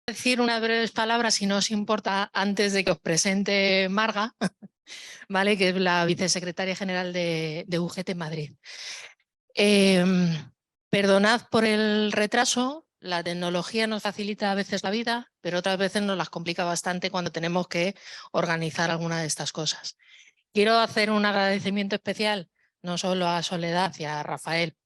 Decir unas breves palabras, si no os importa, antes de que os presente Marga, ¿vale? Que es la vicesecretaria general de UGT Madrid. Perdonad por el retraso, la tecnología nos facilita a veces la vida, pero otras veces nos las complica bastante cuando tenemos que organizar alguna de estas cosas. Quiero hacer un agradecimiento especial, no solo a Soledad y a Rafael,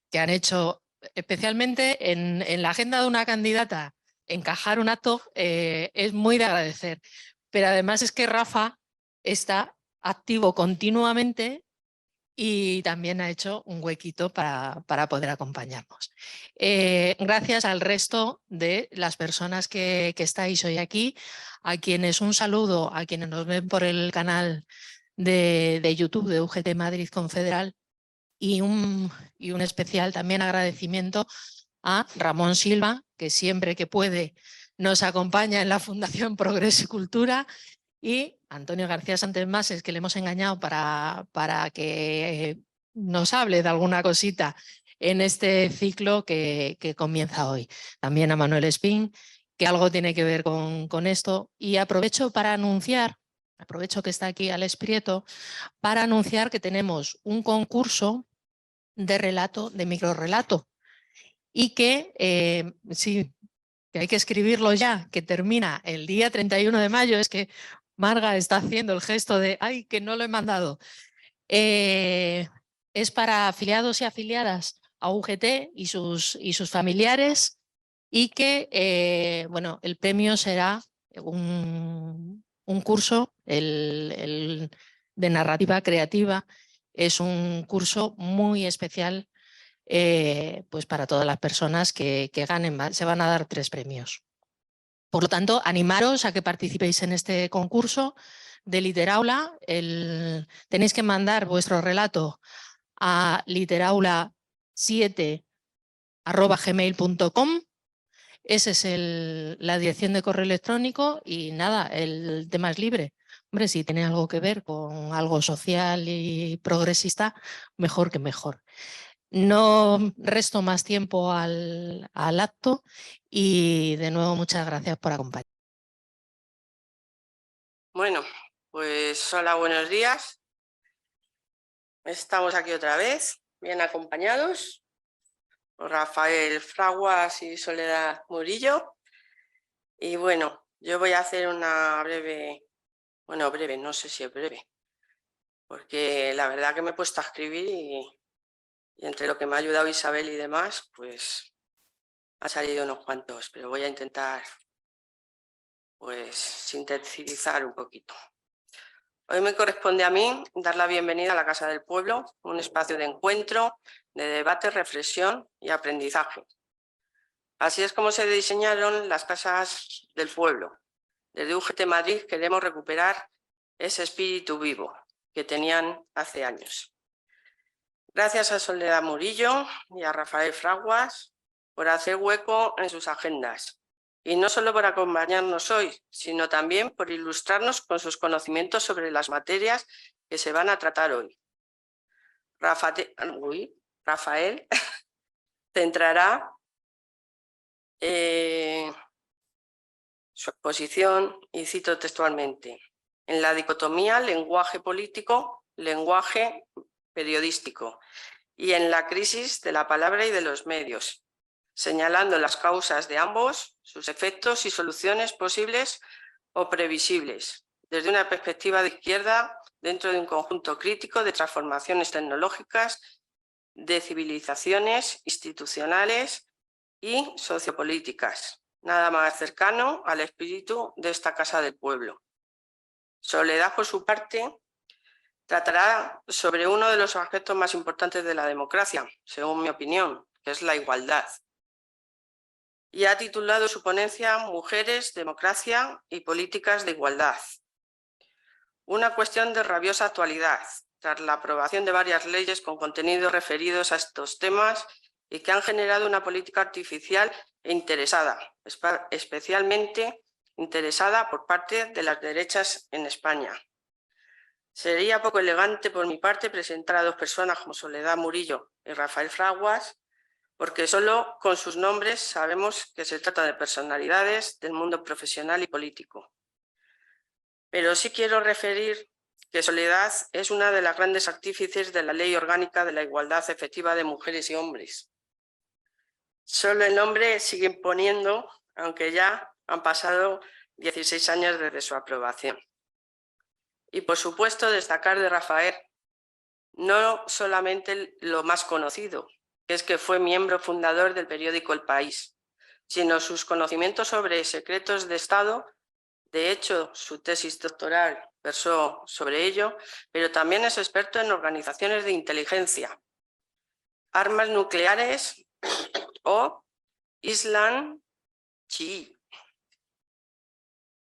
que han hecho, especialmente en la agenda de una candidata, encajar un acto es muy de agradecer. Pero además es que Rafa está activo continuamente y también ha hecho un huequito para poder acompañarnos. Gracias al resto de las personas que estáis hoy aquí, a quienes un saludo, a quienes nos ven por el canal de YouTube de UGT Madrid Confederal, y un especial también agradecimiento a Ramón Silva, que siempre que puede nos acompaña en la Fundación Progreso y Cultura, y Antonio García Santemases, que le hemos engañado para que nos hable de alguna cosita en este ciclo que comienza hoy. También a Manuel Espín, que algo tiene que ver con esto. Y aprovecho para anunciar, aprovecho que está aquí Alex Prieto, para anunciar que tenemos un concurso de relato, de microrrelato, y que sí, que hay que escribirlo ya, que termina el día 31 de mayo. Es que Marga está haciendo el gesto de ¡ay, que no lo he mandado! Es para afiliados y afiliadas a UGT y sus familiares, y que bueno, el premio será un curso de narrativa creativa. Es un curso muy especial pues para todas las personas que ganen. Se van a dar 3 premios. Por lo tanto, animaros a que participéis en este concurso de Literaula. Tenéis que mandar vuestro relato a literaula7@gmail.com. Esa es la dirección de correo electrónico y nada, el tema es libre. Hombre, si tiene algo que ver con algo social y progresista, mejor que mejor. No resto más tiempo al acto y de nuevo muchas gracias por acompañarnos. Bueno, pues hola, buenos días. Estamos aquí otra vez, bien acompañados por Rafael Fraguas y Soledad Murillo. Y bueno, yo voy a hacer una breve, no sé si es breve, porque la verdad que me he puesto a escribir y entre lo que me ha ayudado Isabel y demás, pues ha salido unos cuantos, pero voy a intentar pues sintetizar un poquito. Hoy me corresponde a mí dar la bienvenida a la Casa del Pueblo, un espacio de encuentro, de debate, reflexión y aprendizaje. Así es como se diseñaron las Casas del Pueblo. Desde UGT Madrid queremos recuperar ese espíritu vivo que tenían hace años. Gracias a Soledad Murillo y a Rafael Fraguas por hacer hueco en sus agendas. Y no solo por acompañarnos hoy, sino también por ilustrarnos con sus conocimientos sobre las materias que se van a tratar hoy. Rafael centrará su exposición, y cito textualmente, en la dicotomía lenguaje político, lenguaje periodístico, y en la crisis de la palabra y de los medios, señalando las causas de ambos, sus efectos y soluciones posibles o previsibles, desde una perspectiva de izquierda dentro de un conjunto crítico de transformaciones tecnológicas, de civilizaciones institucionales y sociopolíticas, nada más cercano al espíritu de esta Casa del Pueblo. Soledad, por su parte, tratará sobre uno de los aspectos más importantes de la democracia, según mi opinión, que es la igualdad. Y ha titulado su ponencia Mujeres, Democracia y Políticas de Igualdad. Una cuestión de rabiosa actualidad, tras la aprobación de varias leyes con contenidos referidos a estos temas y que han generado una política artificial e interesada, especialmente interesada por parte de las derechas en España. Sería poco elegante por mi parte presentar a dos personas como Soledad Murillo y Rafael Fraguas, porque solo con sus nombres sabemos que se trata de personalidades del mundo profesional y político. Pero sí quiero referir que Soledad es una de las grandes artífices de la Ley Orgánica de la Igualdad Efectiva de Mujeres y Hombres. Solo el nombre sigue imponiendo, aunque ya han pasado 16 años desde su aprobación. Y por supuesto destacar de Rafael no solamente lo más conocido, que es que fue miembro fundador del periódico El País, sino sus conocimientos sobre secretos de Estado. De hecho, su tesis doctoral versó sobre ello, pero también es experto en organizaciones de inteligencia, armas nucleares o Islam Chi.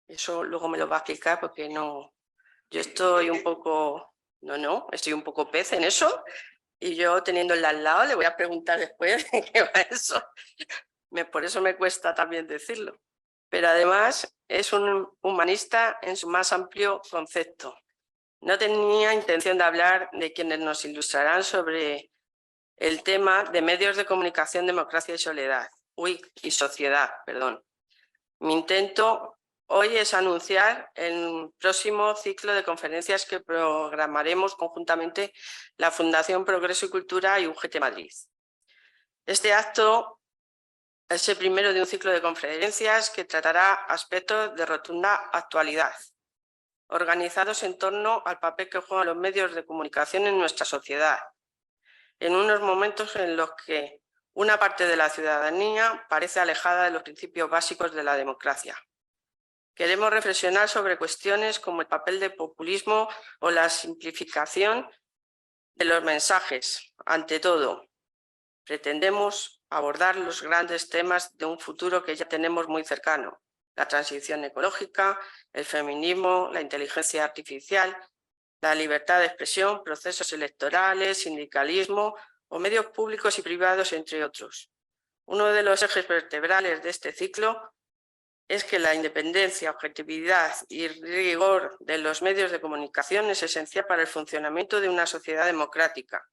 Eso luego me lo va a explicar porque no, yo estoy un poco, estoy un poco pez en eso y yo teniéndola al lado le voy a preguntar después de qué va eso. Por eso me cuesta también decirlo. Pero además es un humanista en su más amplio concepto. No tenía intención de hablar de quienes nos ilustrarán sobre el tema de medios de comunicación, democracia y sociedad. Mi intento hoy es anunciar el próximo ciclo de conferencias que programaremos conjuntamente la Fundación Progreso y Cultura y UGT Madrid. Este acto es el primero de un ciclo de conferencias que tratará aspectos de rotunda actualidad, organizados en torno al papel que juegan los medios de comunicación en nuestra sociedad, en unos momentos en los que una parte de la ciudadanía parece alejada de los principios básicos de la democracia. Queremos reflexionar sobre cuestiones como el papel del populismo o la simplificación de los mensajes. Ante todo, pretendemos abordar los grandes temas de un futuro que ya tenemos muy cercano: la transición ecológica, el feminismo, la inteligencia artificial, la libertad de expresión, procesos electorales, sindicalismo o medios públicos y privados, entre otros. Uno de los ejes vertebrales de este ciclo es que la independencia, objetividad y rigor de los medios de comunicación es esencial para el funcionamiento de una sociedad democrática.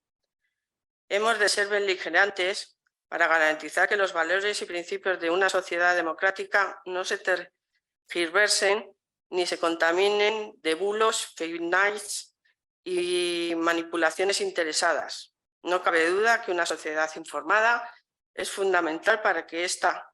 Hemos de ser beligerantes para garantizar que los valores y principios de una sociedad democrática no se tergiversen ni se contaminen de bulos, fake news y manipulaciones interesadas. No cabe duda que una sociedad informada es fundamental para que ésta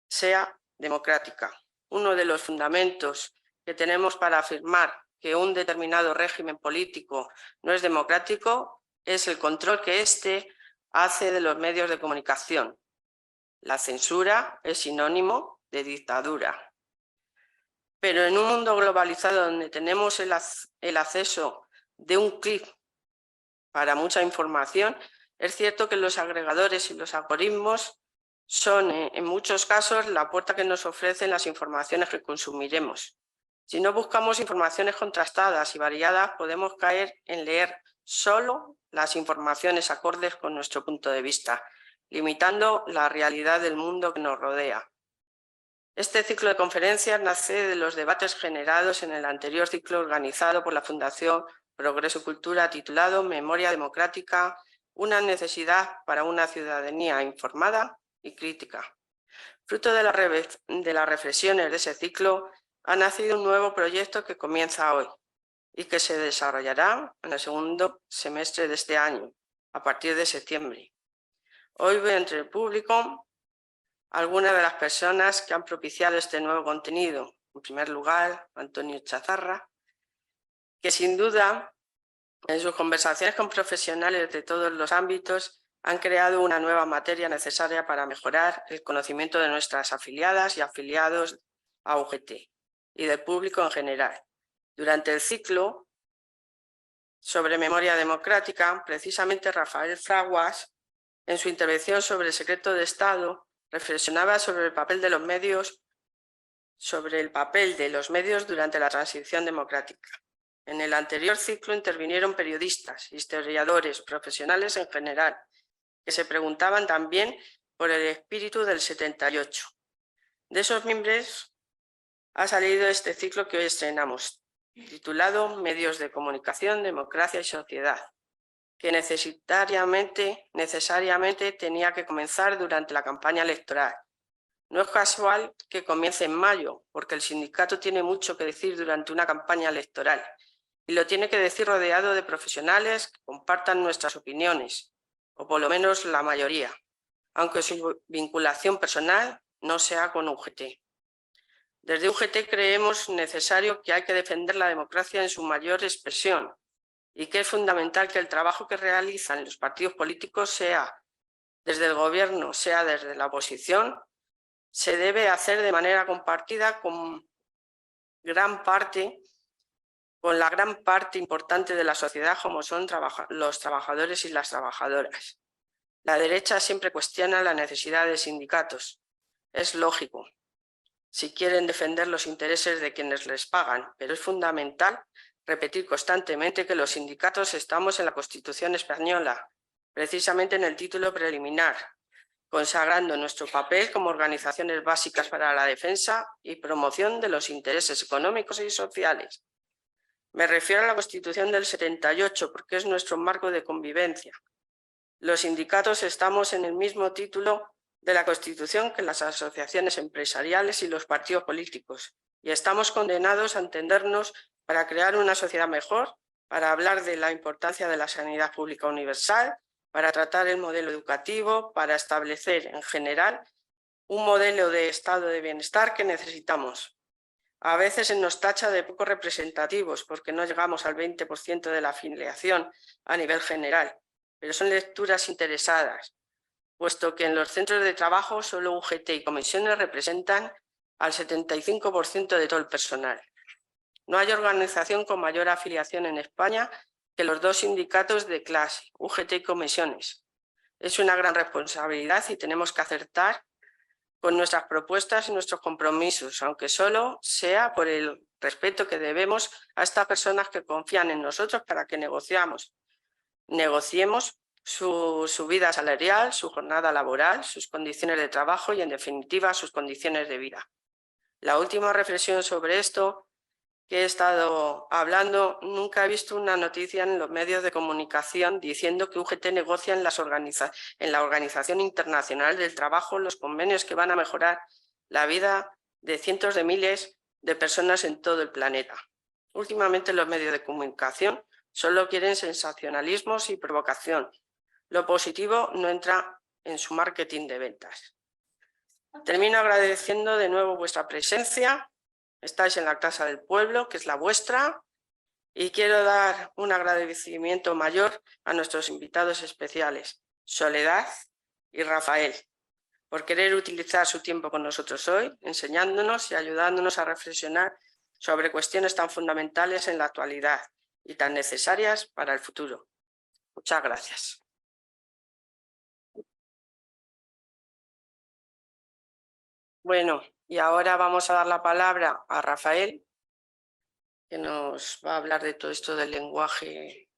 sea democrática. Uno de los fundamentos que tenemos para afirmar que un determinado régimen político no es democrático es el control que éste hace de los medios de comunicación. La censura es sinónimo de dictadura. Pero en un mundo globalizado donde tenemos el acceso de un clic para mucha información, es cierto que los agregadores y los algoritmos son, en muchos casos, la puerta que nos ofrecen las informaciones que consumiremos. Si no buscamos informaciones contrastadas y variadas, podemos caer en leer solo las informaciones acordes con nuestro punto de vista, limitando la realidad del mundo que nos rodea. Este ciclo de conferencias nace de los debates generados en el anterior ciclo organizado por la Fundación Progreso y Cultura, titulado Memoria Democrática, una necesidad para una ciudadanía informada y crítica. Fruto de las reflexiones de ese ciclo ha nacido un nuevo proyecto que comienza hoy y que se desarrollará en el segundo semestre de este año, a partir de septiembre. Hoy veo entre el público algunas de las personas que han propiciado este nuevo contenido. En primer lugar, Antonio Chazarra, que sin duda en sus conversaciones con profesionales de todos los ámbitos han creado una nueva materia necesaria para mejorar el conocimiento de nuestras afiliadas y afiliados a UGT y del público en general. Durante el ciclo sobre memoria democrática, precisamente Rafael Fraguas, en su intervención sobre el secreto de Estado, reflexionaba sobre el papel de los medios durante la transición democrática. En el anterior ciclo intervinieron periodistas, historiadores, profesionales en general, que se preguntaban también por el espíritu del 78. De esos miembros ha salido este ciclo que hoy estrenamos, titulado Medios de Comunicación, Democracia y Sociedad, que necesariamente tenía que comenzar durante la campaña electoral. No es casual que comience en mayo, porque el sindicato tiene mucho que decir durante una campaña electoral y lo tiene que decir rodeado de profesionales que compartan nuestras opiniones, o por lo menos la mayoría, aunque su vinculación personal no sea con UGT. Desde UGT creemos necesario que hay que defender la democracia en su mayor expresión y que es fundamental que el trabajo que realizan los partidos políticos, sea desde el gobierno, sea desde la oposición, se debe hacer de manera compartida con la gran parte importante de la sociedad, como son los trabajadores y las trabajadoras. La derecha siempre cuestiona la necesidad de sindicatos. Es lógico, si quieren defender los intereses de quienes les pagan, pero es fundamental repetir constantemente que los sindicatos estamos en la Constitución española, precisamente en el título preliminar, consagrando nuestro papel como organizaciones básicas para la defensa y promoción de los intereses económicos y sociales. Me refiero a la Constitución del 78 porque es nuestro marco de convivencia. Los sindicatos estamos en el mismo título de la Constitución que las asociaciones empresariales y los partidos políticos y estamos condenados a entendernos para crear una sociedad mejor, para hablar de la importancia de la sanidad pública universal, para tratar el modelo educativo, para establecer en general un modelo de estado de bienestar que necesitamos. A veces se nos tacha de poco representativos porque no llegamos al 20% de la afiliación a nivel general, pero son lecturas interesadas, puesto que en los centros de trabajo solo UGT y comisiones representan al 75% de todo el personal. No hay organización con mayor afiliación en España que los dos sindicatos de clase, UGT y comisiones. Es una gran responsabilidad y tenemos que acertar con nuestras propuestas y nuestros compromisos, aunque solo sea por el respeto que debemos a estas personas que confían en nosotros para que negociemos su vida salarial, su jornada laboral, sus condiciones de trabajo y, en definitiva, sus condiciones de vida. La última reflexión sobre esto que he estado hablando, nunca he visto una noticia en los medios de comunicación diciendo que UGT negocia en la Organización Internacional del Trabajo los convenios que van a mejorar la vida de cientos de miles de personas en todo el planeta. Últimamente los medios de comunicación solo quieren sensacionalismos y provocación. Lo positivo no entra en su marketing de ventas. Termino agradeciendo de nuevo vuestra presencia. Estáis en la Casa del Pueblo, que es la vuestra, y quiero dar un agradecimiento mayor a nuestros invitados especiales, Soledad y Rafael, por querer utilizar su tiempo con nosotros hoy, enseñándonos y ayudándonos a reflexionar sobre cuestiones tan fundamentales en la actualidad y tan necesarias para el futuro. Muchas gracias. Bueno, y ahora vamos a dar la palabra a Rafael, que nos va a hablar de todo esto del lenguaje.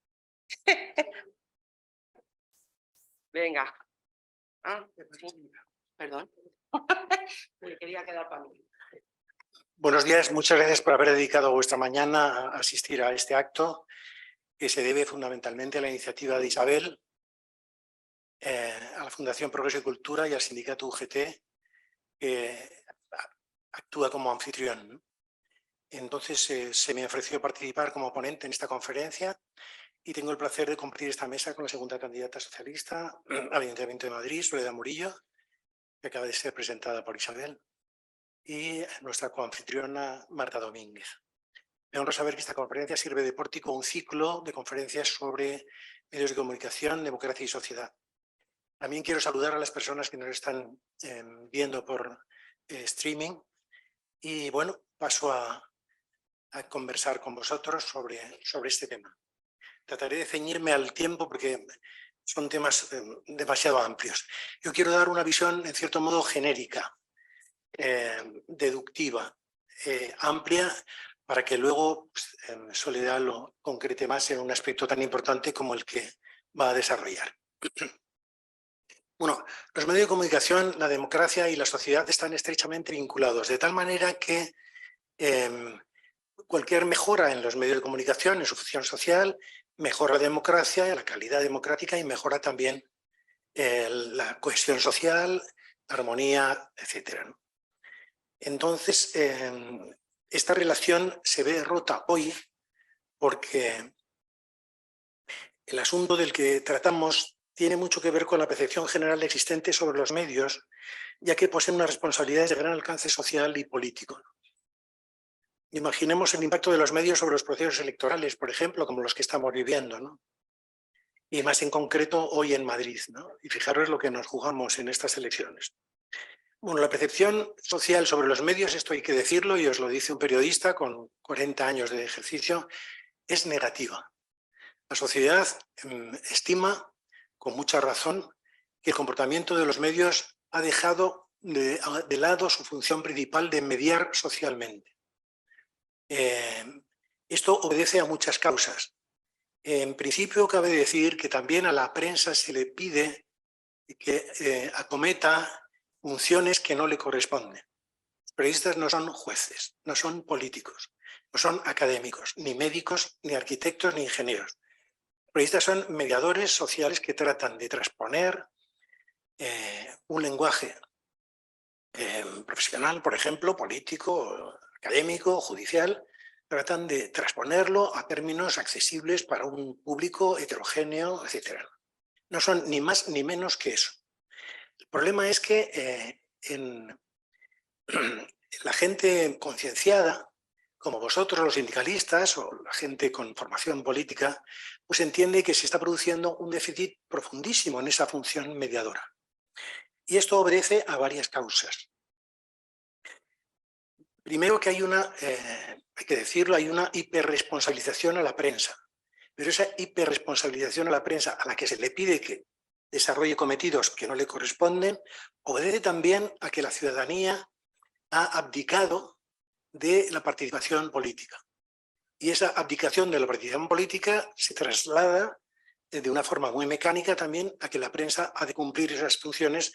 Venga. Ah, sí. Perdón. Me quería quedar para mí. Buenos días, muchas gracias por haber dedicado vuestra mañana a asistir a este acto, que se debe fundamentalmente a la iniciativa de Isabel, a la Fundación Progreso y Cultura y al sindicato UGT, que actúa como anfitrión, ¿no? Entonces se me ofreció participar como ponente en esta conferencia y tengo el placer de compartir esta mesa con la segunda candidata socialista al Ayuntamiento de Madrid, Soledad Murillo, que acaba de ser presentada por Isabel, y nuestra coanfitriona Marta Domínguez. Me honra saber que esta conferencia sirve de pórtico a un ciclo de conferencias sobre medios de comunicación, democracia y sociedad. También quiero saludar a las personas que nos están viendo por streaming y bueno, paso a conversar con vosotros sobre este tema. Trataré de ceñirme al tiempo porque son temas demasiado amplios. Yo quiero dar una visión, en cierto modo, genérica, deductiva, amplia, para que luego Soledad lo concrete más en un aspecto tan importante como el que va a desarrollar. Bueno, los medios de comunicación, la democracia y la sociedad están estrechamente vinculados, de tal manera que cualquier mejora en los medios de comunicación, en su función social, mejora la democracia, la calidad democrática y mejora también la cohesión social, la armonía, etc. Entonces, esta relación se ve rota hoy porque el asunto del que tratamos tiene mucho que ver con la percepción general existente sobre los medios, ya que poseen unas responsabilidades de gran alcance social y político. Imaginemos el impacto de los medios sobre los procesos electorales, por ejemplo, como los que estamos viviendo, ¿no? Y más en concreto hoy en Madrid, ¿no? Y fijaros lo que nos jugamos en estas elecciones. Bueno, la percepción social sobre los medios, esto hay que decirlo, y os lo dice un periodista con 40 años de ejercicio, es negativa. La sociedad estima, con mucha razón, que el comportamiento de los medios ha dejado de lado su función principal de mediar socialmente. Esto obedece a muchas causas. En principio, cabe decir que también a la prensa se le pide que acometa funciones que no le corresponden. Los periodistas no son jueces, no son políticos, no son académicos, ni médicos, ni arquitectos, ni ingenieros. Los periodistas son mediadores sociales que tratan de transponer un lenguaje profesional, por ejemplo, político, académico, judicial, tratan de transponerlo a términos accesibles para un público heterogéneo, etc. No son ni más ni menos que eso. El problema es que la gente concienciada, como vosotros los sindicalistas o la gente con formación política, pues entiende que se está produciendo un déficit profundísimo en esa función mediadora. Y esto obedece a varias causas. Primero que hay que decirlo, hay una hiperresponsabilización a la prensa. Pero esa hiperresponsabilización a la prensa a la que se le pide que desarrolle cometidos que no le corresponden, obedece también a que la ciudadanía ha abdicado de la participación política. Y esa abdicación de la participación política se traslada de una forma muy mecánica también a que la prensa ha de cumplir esas funciones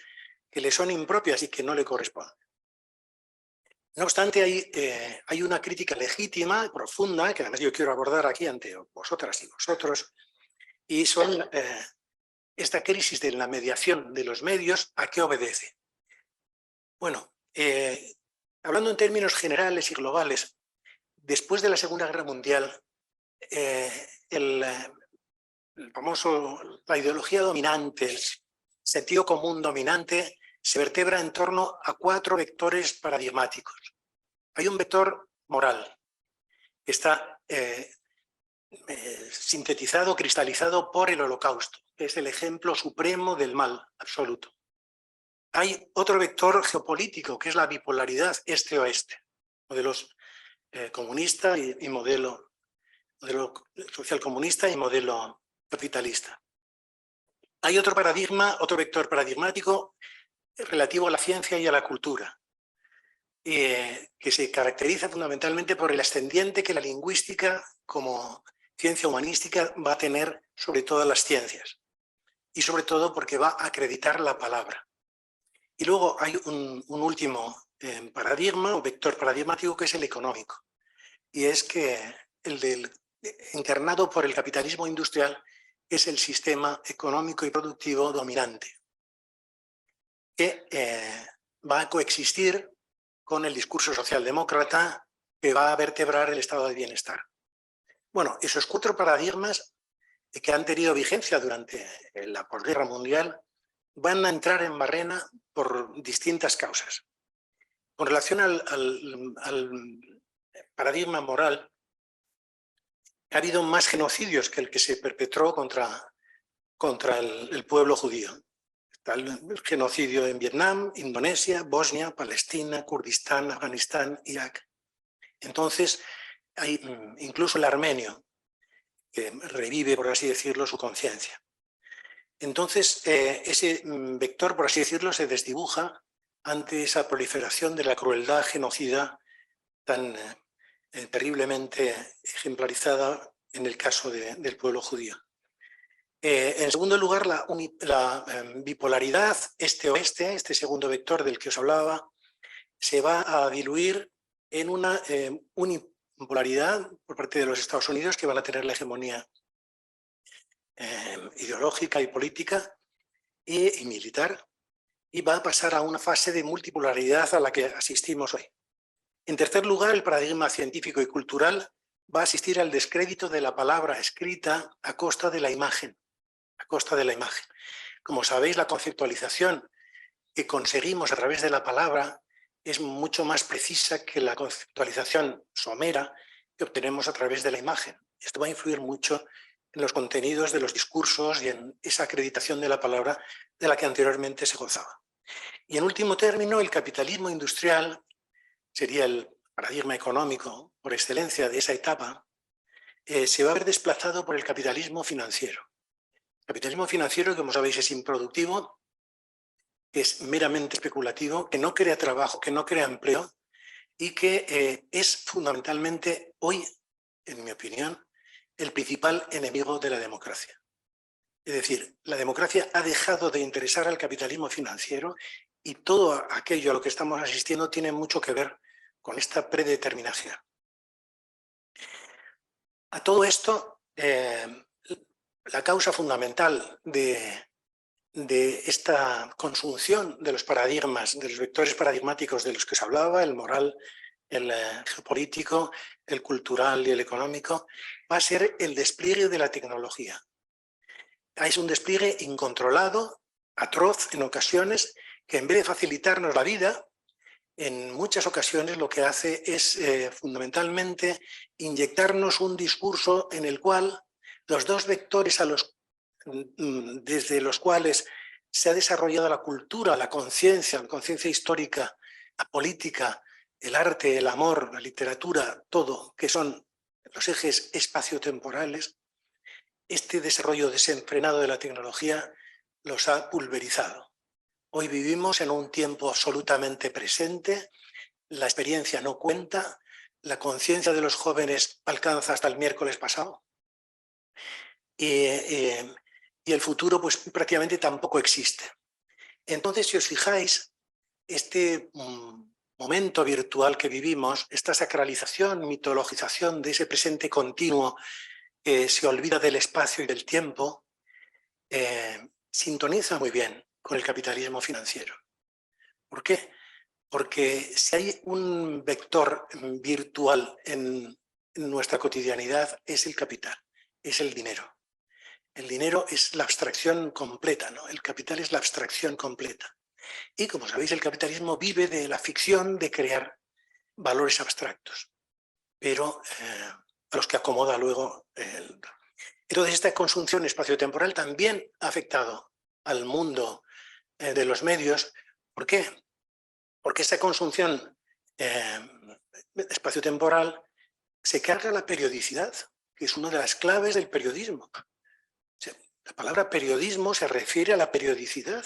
que le son impropias y que no le corresponden. No obstante, hay una crítica legítima y profunda, que además yo quiero abordar aquí ante vosotras y vosotros, y son esta crisis de la mediación de los medios, ¿a qué obedece? Bueno, hablando en términos generales y globales, después de la Segunda Guerra Mundial, la ideología dominante, el sentido común dominante, se vertebra en torno a 4 vectores paradigmáticos. Hay un vector moral, que está sintetizado, cristalizado por el Holocausto, que es el ejemplo supremo del mal absoluto. Hay otro vector geopolítico, que es la bipolaridad este-oeste, modelos comunista y modelo socialcomunista y modelo capitalista. Hay otro paradigma, otro vector paradigmático relativo a la ciencia y a la cultura, que se caracteriza fundamentalmente por el ascendiente que la lingüística como ciencia humanística va a tener sobre todas las ciencias, y sobre todo porque va a acreditar la palabra. Y luego hay un último paradigma o vector paradigmático, que es el económico, y es que encarnado por el capitalismo industrial, es el sistema económico y productivo dominante, que va a coexistir con el discurso socialdemócrata, que va a vertebrar el estado de bienestar. Bueno, esos 4 paradigmas que han tenido vigencia durante la posguerra mundial van a entrar en barrena por distintas causas. Con relación al paradigma moral, ha habido más genocidios que el que se perpetró contra el pueblo judío. Está el genocidio en Vietnam, Indonesia, Bosnia, Palestina, Kurdistán, Afganistán, Irak. Entonces, hay incluso el armenio, que revive, por así decirlo, su conciencia. Entonces, ese vector, por así decirlo, se desdibuja ante esa proliferación de la crueldad genocida tan terriblemente ejemplarizada en el caso del pueblo judío. En segundo lugar, la bipolaridad este-oeste, este segundo vector del que os hablaba, se va a diluir en una unipolaridad por parte de los Estados Unidos, que van a tener la hegemonía ideológica y política y militar, y va a pasar a una fase de multipolaridad a la que asistimos hoy. En tercer lugar, el paradigma científico y cultural va a asistir al descrédito de la palabra escrita a costa de la imagen. Como sabéis, la conceptualización que conseguimos a través de la palabra es mucho más precisa que la conceptualización somera que obtenemos a través de la imagen. Esto va a influir mucho en los contenidos de los discursos y en esa acreditación de la palabra de la que anteriormente se gozaba. Y en último término, el capitalismo industrial sería el paradigma económico por excelencia de esa etapa, se va a ver desplazado por el capitalismo financiero. El capitalismo financiero, como sabéis, es improductivo, es meramente especulativo, que no crea trabajo, que no crea empleo y que es fundamentalmente hoy, en mi opinión, el principal enemigo de la democracia. Es decir, la democracia ha dejado de interesar al capitalismo financiero y todo aquello a lo que estamos asistiendo tiene mucho que ver con esta predeterminación. A todo esto, la causa fundamental de esta consunción de los paradigmas, de los vectores paradigmáticos de los que se hablaba, el moral, el geopolítico, el cultural y el económico, va a ser el despliegue de la tecnología. Es un despliegue incontrolado, atroz en ocasiones, que en vez de facilitarnos la vida, en muchas ocasiones lo que hace es fundamentalmente inyectarnos un discurso en el cual los dos vectores desde los cuales se ha desarrollado la cultura, la conciencia histórica, la política, el arte, el amor, la literatura, todo, que son los ejes espaciotemporales, este desarrollo desenfrenado de la tecnología los ha pulverizado. Hoy vivimos en un tiempo absolutamente presente, la experiencia no cuenta, la conciencia de los jóvenes alcanza hasta el miércoles pasado y el futuro pues prácticamente tampoco existe. Entonces, si os fijáis, este momento virtual que vivimos, esta sacralización, mitologización de ese presente continuo que se olvida del espacio y del tiempo, sintoniza muy bien con el capitalismo financiero. ¿Por qué? Porque si hay un vector virtual en nuestra cotidianidad es el capital, es el dinero. El dinero es la abstracción completa, ¿no? El capital es la abstracción completa. Y como sabéis, el capitalismo vive de la ficción de crear valores abstractos, pero a los que acomoda luego Entonces, esta consunción espaciotemporal también ha afectado al mundo de los medios. ¿Por qué? Porque esa consunción espaciotemporal se carga la periodicidad, que es una de las claves del periodismo. O sea, la palabra periodismo se refiere a la periodicidad,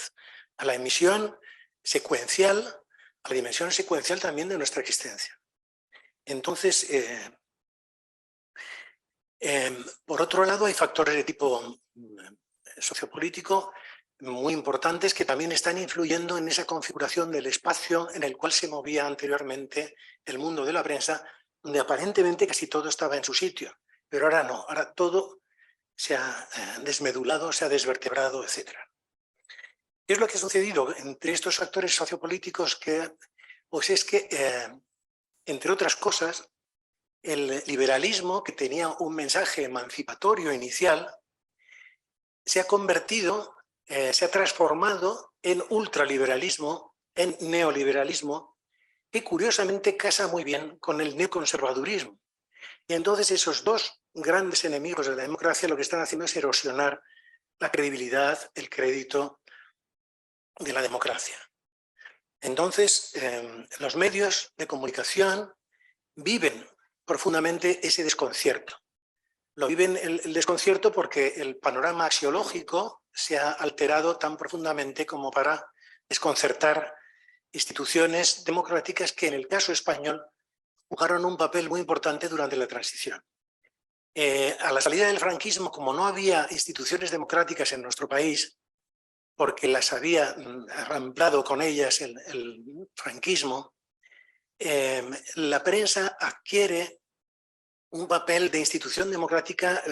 a la emisión secuencial, a la dimensión secuencial también de nuestra existencia. Entonces, por otro lado, hay factores de tipo sociopolítico muy importantes que también están influyendo en esa configuración del espacio en el cual se movía anteriormente el mundo de la prensa, donde aparentemente casi todo estaba en su sitio, pero ahora no, ahora todo se ha desmedulado, se ha desvertebrado, etc. ¿Qué es lo que ha sucedido entre estos factores sociopolíticos? Pues es que, entre otras cosas, el liberalismo, que tenía un mensaje emancipatorio inicial, se ha convertido, se ha transformado en ultraliberalismo, en neoliberalismo, que curiosamente casa muy bien con el neoconservadurismo. Y entonces esos dos grandes enemigos de la democracia lo que están haciendo es erosionar la credibilidad, el crédito de la democracia. Entonces, los medios de comunicación viven profundamente ese desconcierto. Lo viven el desconcierto porque el panorama axiológico se ha alterado tan profundamente como para desconcertar instituciones democráticas que en el caso español jugaron un papel muy importante durante la transición. A la salida del franquismo, como no había instituciones democráticas en nuestro país, porque las había arramplado con ellas el franquismo, la prensa adquiere un papel de institución democrática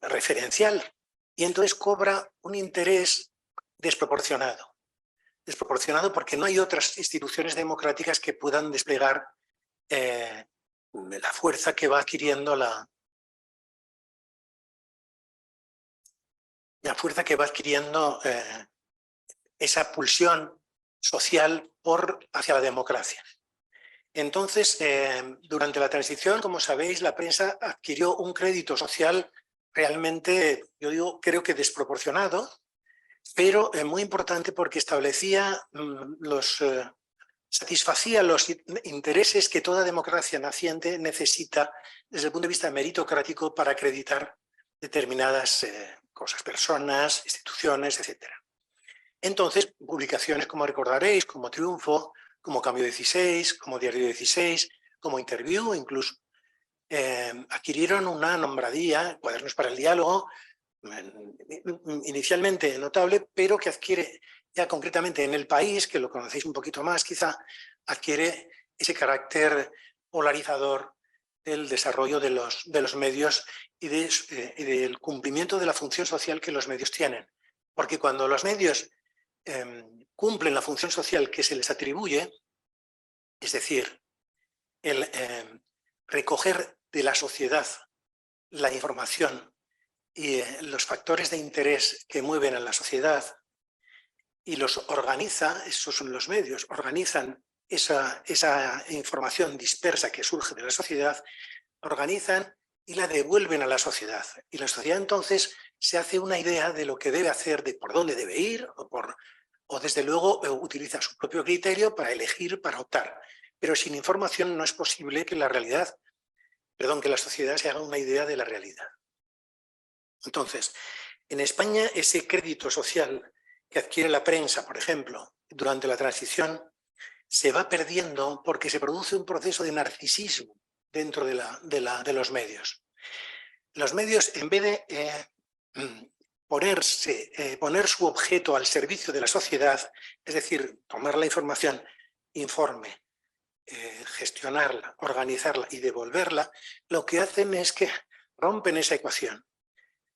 referencial, y entonces cobra un interés desproporcionado. Desproporcionado porque no hay otras instituciones democráticas que puedan desplegar la fuerza que va adquiriendo esa pulsión social hacia la democracia. Entonces, durante la transición, como sabéis, la prensa adquirió un crédito social realmente, creo que desproporcionado, pero muy importante porque satisfacía los intereses que toda democracia naciente necesita desde el punto de vista meritocrático para acreditar determinadas cosas, personas, instituciones, etc. Entonces, publicaciones, como recordaréis, como Triunfo, como Cambio 16, como Diario 16, como Interview, incluso, adquirieron una nombradía, Cuadernos para el Diálogo, inicialmente notable, pero que adquiere ya concretamente en El País, que lo conocéis un poquito más quizá, adquiere ese carácter polarizador del desarrollo de los medios y del cumplimiento de la función social que los medios tienen. Porque cuando los medios cumplen la función social que se les atribuye, es decir, el recoger de la sociedad la información y los factores de interés que mueven a la sociedad y los organiza, esos son los medios, organizan esa información dispersa que surge de la sociedad, organizan y la devuelven a la sociedad. Y la sociedad entonces se hace una idea de lo que debe hacer, de por dónde debe ir, o desde luego utiliza su propio criterio para elegir, para optar. Pero sin información no es posible que que la sociedad se haga una idea de la realidad. Entonces, en España ese crédito social que adquiere la prensa, por ejemplo, durante la transición, se va perdiendo porque se produce un proceso de narcisismo dentro de los medios. Los medios, en vez de poner su objeto al servicio de la sociedad, es decir, tomar la información, informe, gestionarla, organizarla y devolverla, lo que hacen es que rompen esa ecuación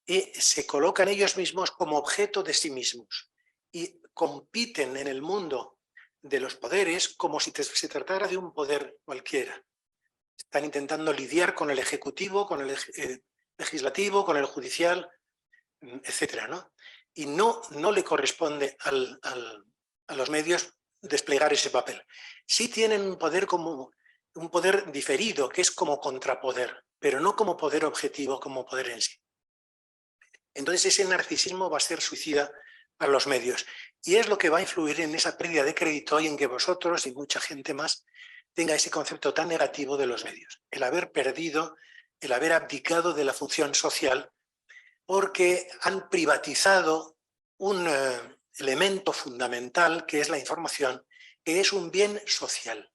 y se colocan ellos mismos como objeto de sí mismos y compiten en el mundo de los poderes como si se tratara de un poder cualquiera. Están intentando lidiar con el ejecutivo, con el legislativo, con el judicial, etcétera, ¿no? Y no le corresponde a los medios desplegar ese papel. Sí tienen un poder diferido, que es como contrapoder, pero no como poder objetivo, como poder en sí. Entonces ese narcisismo va a ser suicida para los medios y es lo que va a influir en esa pérdida de crédito y en que vosotros y mucha gente más tenga ese concepto tan negativo de los medios. El haber perdido, el haber abdicado de la función social porque han privatizado un elemento fundamental que es la información, que es un bien social.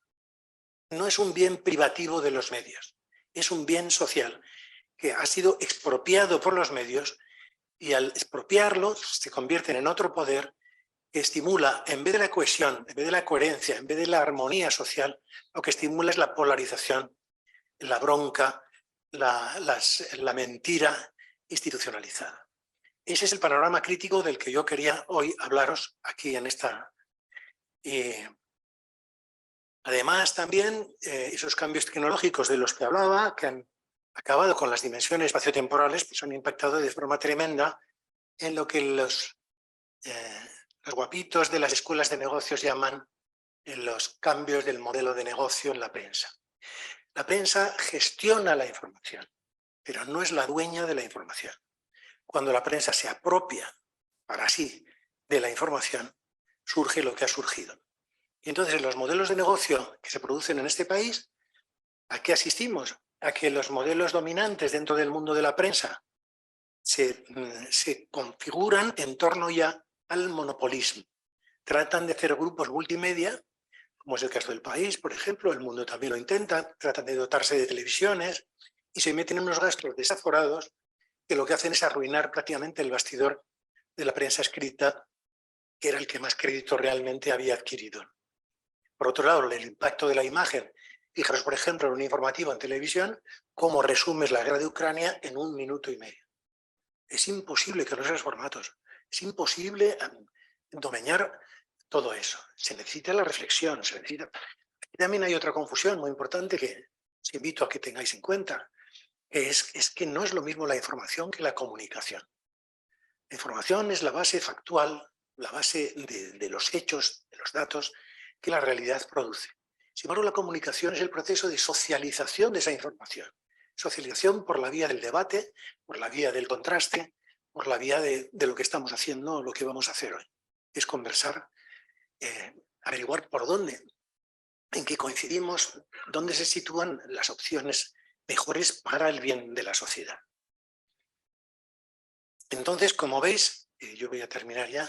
No es un bien privativo de los medios, es un bien social que ha sido expropiado por los medios y al expropiarlo se convierten en otro poder que estimula, en vez de la cohesión, en vez de la coherencia, en vez de la armonía social, lo que estimula es la polarización, la bronca, la mentira institucionalizada. Ese es el panorama crítico del que yo quería hoy hablaros aquí en esta. Además, también esos cambios tecnológicos de los que hablaba, que han acabado con las dimensiones espaciotemporales, pues han impactado de forma tremenda en lo que los guapitos de las escuelas de negocios llaman los cambios del modelo de negocio en la prensa. La prensa gestiona la información, pero no es la dueña de la información. Cuando la prensa se apropia para sí de la información, surge lo que ha surgido. Y entonces en los modelos de negocio que se producen en este país, ¿a qué asistimos? A que los modelos dominantes dentro del mundo de la prensa se configuran en torno ya al monopolismo. Tratan de hacer grupos multimedia, como es el caso del País, por ejemplo, El Mundo también lo intenta, tratan de dotarse de televisiones y se meten en unos gastos desaforados que lo que hacen es arruinar prácticamente el bastidor de la prensa escrita, que era el que más crédito realmente había adquirido. Por otro lado, el impacto de la imagen Fijaros, por ejemplo, en un informativo en televisión, cómo resumes la guerra de Ucrania en 1 minuto y medio. Es imposible que esos formatos, es imposible domeñar todo eso. Se necesita la reflexión, se necesita... También hay otra confusión muy importante que os invito a que tengáis en cuenta, que es que no es lo mismo la información que la comunicación. La información es la base factual, la base de los hechos, de los datos que la realidad produce. Sin embargo, la comunicación es el proceso de socialización de esa información. Socialización por la vía del debate, por la vía del contraste, por la vía de lo que estamos haciendo o lo que vamos a hacer hoy. Es conversar, averiguar por dónde, en qué coincidimos, dónde se sitúan las opciones mejores para el bien de la sociedad. Entonces, como veis, yo voy a terminar ya,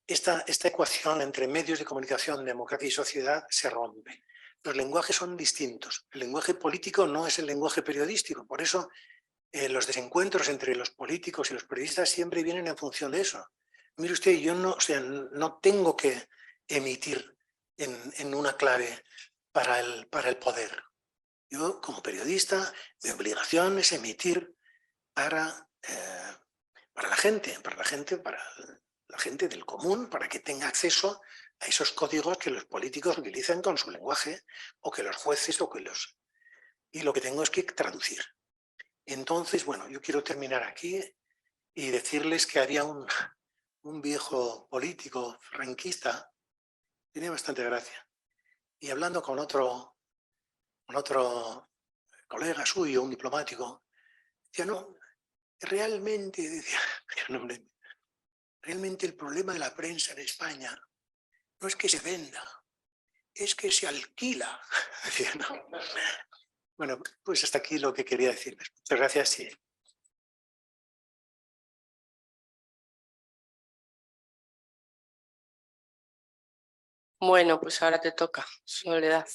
esta ecuación entre medios de comunicación, democracia y sociedad se rompe. Los lenguajes son distintos. El lenguaje político no es el lenguaje periodístico. Por eso los desencuentros entre los políticos y los periodistas siempre vienen en función de eso. Mire usted, yo no tengo que emitir en una clave para el poder. Yo, como periodista, mi obligación es emitir para la gente, para la gente del común, para que tenga acceso a esos códigos que los políticos utilizan con su lenguaje, o que los jueces, y lo que tengo es que traducir. Entonces, bueno, yo quiero terminar aquí y decirles que había un viejo político franquista, tenía bastante gracia, y hablando con otro colega suyo, un diplomático, decía, no, realmente, decía, realmente el problema de la prensa en España no es que se venda, es que se alquila. Decía, no. Bueno, pues hasta aquí lo que quería decirles. Muchas gracias. Sí. Bueno, pues ahora te toca, Soledad.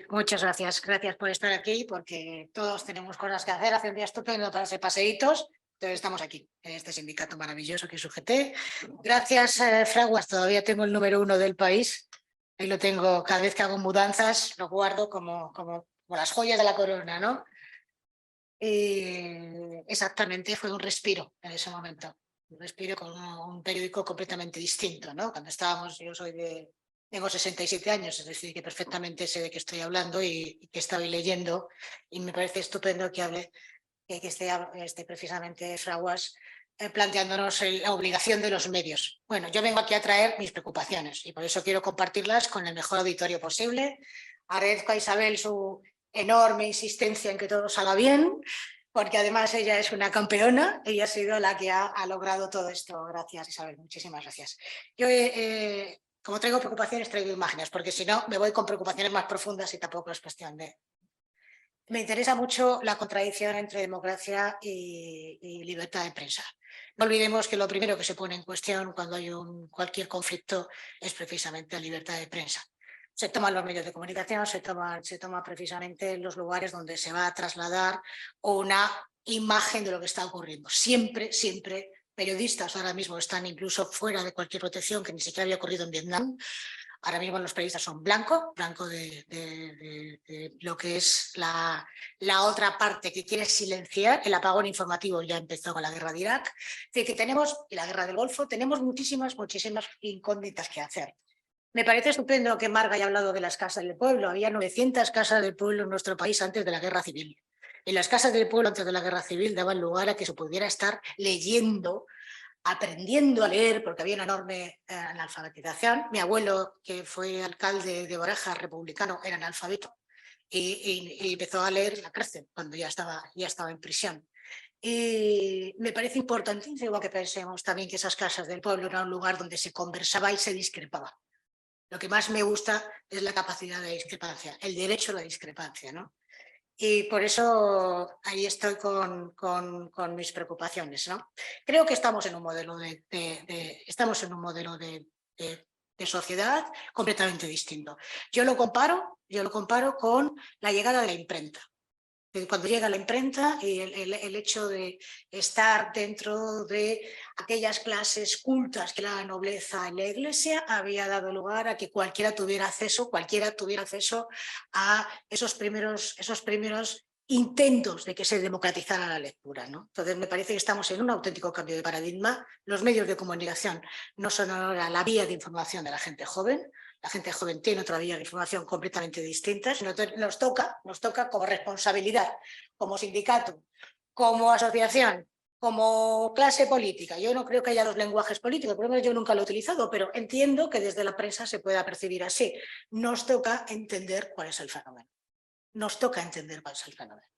Muchas gracias. Gracias por estar aquí, porque todos tenemos cosas que hacer. Hace un día estupendo para hacer paseitos. Entonces estamos aquí, en este sindicato maravilloso que es UGT. Gracias, Fraguas. Todavía tengo el número 1 del país. Ahí lo tengo. Cada vez que hago mudanzas, lo guardo como las joyas de la corona, ¿no? Y exactamente, fue un respiro en ese momento. Un respiro con un periódico completamente distinto, ¿no? Cuando estábamos, tengo 67 años, es decir, que perfectamente sé de qué estoy hablando y que estoy leyendo, y me parece estupendo que hable, que esté precisamente Fraguas planteándonos la obligación de los medios. Bueno, yo vengo aquí a traer mis preocupaciones y por eso quiero compartirlas con el mejor auditorio posible. Agradezco a Isabel su enorme insistencia en que todo salga bien, porque además ella es una campeona, ella ha sido la que ha logrado todo esto. Gracias, Isabel, muchísimas gracias. Yo, como traigo preocupaciones, traigo imágenes, porque si no me voy con preocupaciones más profundas y tampoco es cuestión de... Me interesa mucho la contradicción entre democracia y libertad de prensa. No olvidemos que lo primero que se pone en cuestión cuando hay cualquier conflicto es precisamente la libertad de prensa. Se toman los medios de comunicación, se toma precisamente los lugares donde se va a trasladar una imagen de lo que está ocurriendo. Siempre periodistas ahora mismo están incluso fuera de cualquier protección, que ni siquiera había ocurrido en Vietnam. Ahora mismo los periodistas son blanco de lo que es la otra parte que quiere silenciar. El apagón informativo ya empezó con la guerra de Irak. Es decir, que tenemos, y la guerra del Golfo, tenemos muchísimas incógnitas que hacer. Me parece estupendo que Marga haya hablado de las casas del pueblo. Había 900 casas del pueblo en nuestro país antes de la guerra civil. Y las casas del pueblo antes de la guerra civil daban lugar a que se pudiera estar leyendo, aprendiendo a leer, porque había una enorme analfabetización. Mi abuelo, que fue alcalde de Oreja, republicano, era analfabeto y empezó a leer en la cárcel cuando ya estaba en prisión. Y me parece importantísimo que pensemos también que esas casas del pueblo eran un lugar donde se conversaba y se discrepaba. Lo que más me gusta es la capacidad de discrepancia, el derecho a la discrepancia, ¿no? Y por eso ahí estoy con mis preocupaciones, ¿no? Creo que estamos en un modelo de sociedad completamente distinto. Yo lo comparo con la llegada de la imprenta. Cuando llega la imprenta y el hecho de estar dentro de aquellas clases cultas que la nobleza en la Iglesia había dado lugar a que cualquiera tuviera acceso a esos primeros intentos de que se democratizara la lectura, ¿no? Entonces me parece que estamos en un auténtico cambio de paradigma. Los medios de comunicación no son ahora la vía de información de la gente joven. La gente joven tiene otra vía de información completamente distinta. Nos toca como responsabilidad, como sindicato, como asociación, como clase política. Yo no creo que haya dos lenguajes políticos, por lo menos yo nunca lo he utilizado, pero entiendo que desde la prensa se pueda percibir así. Nos toca entender cuál es el fenómeno. Nos toca entender cuál es el fenómeno.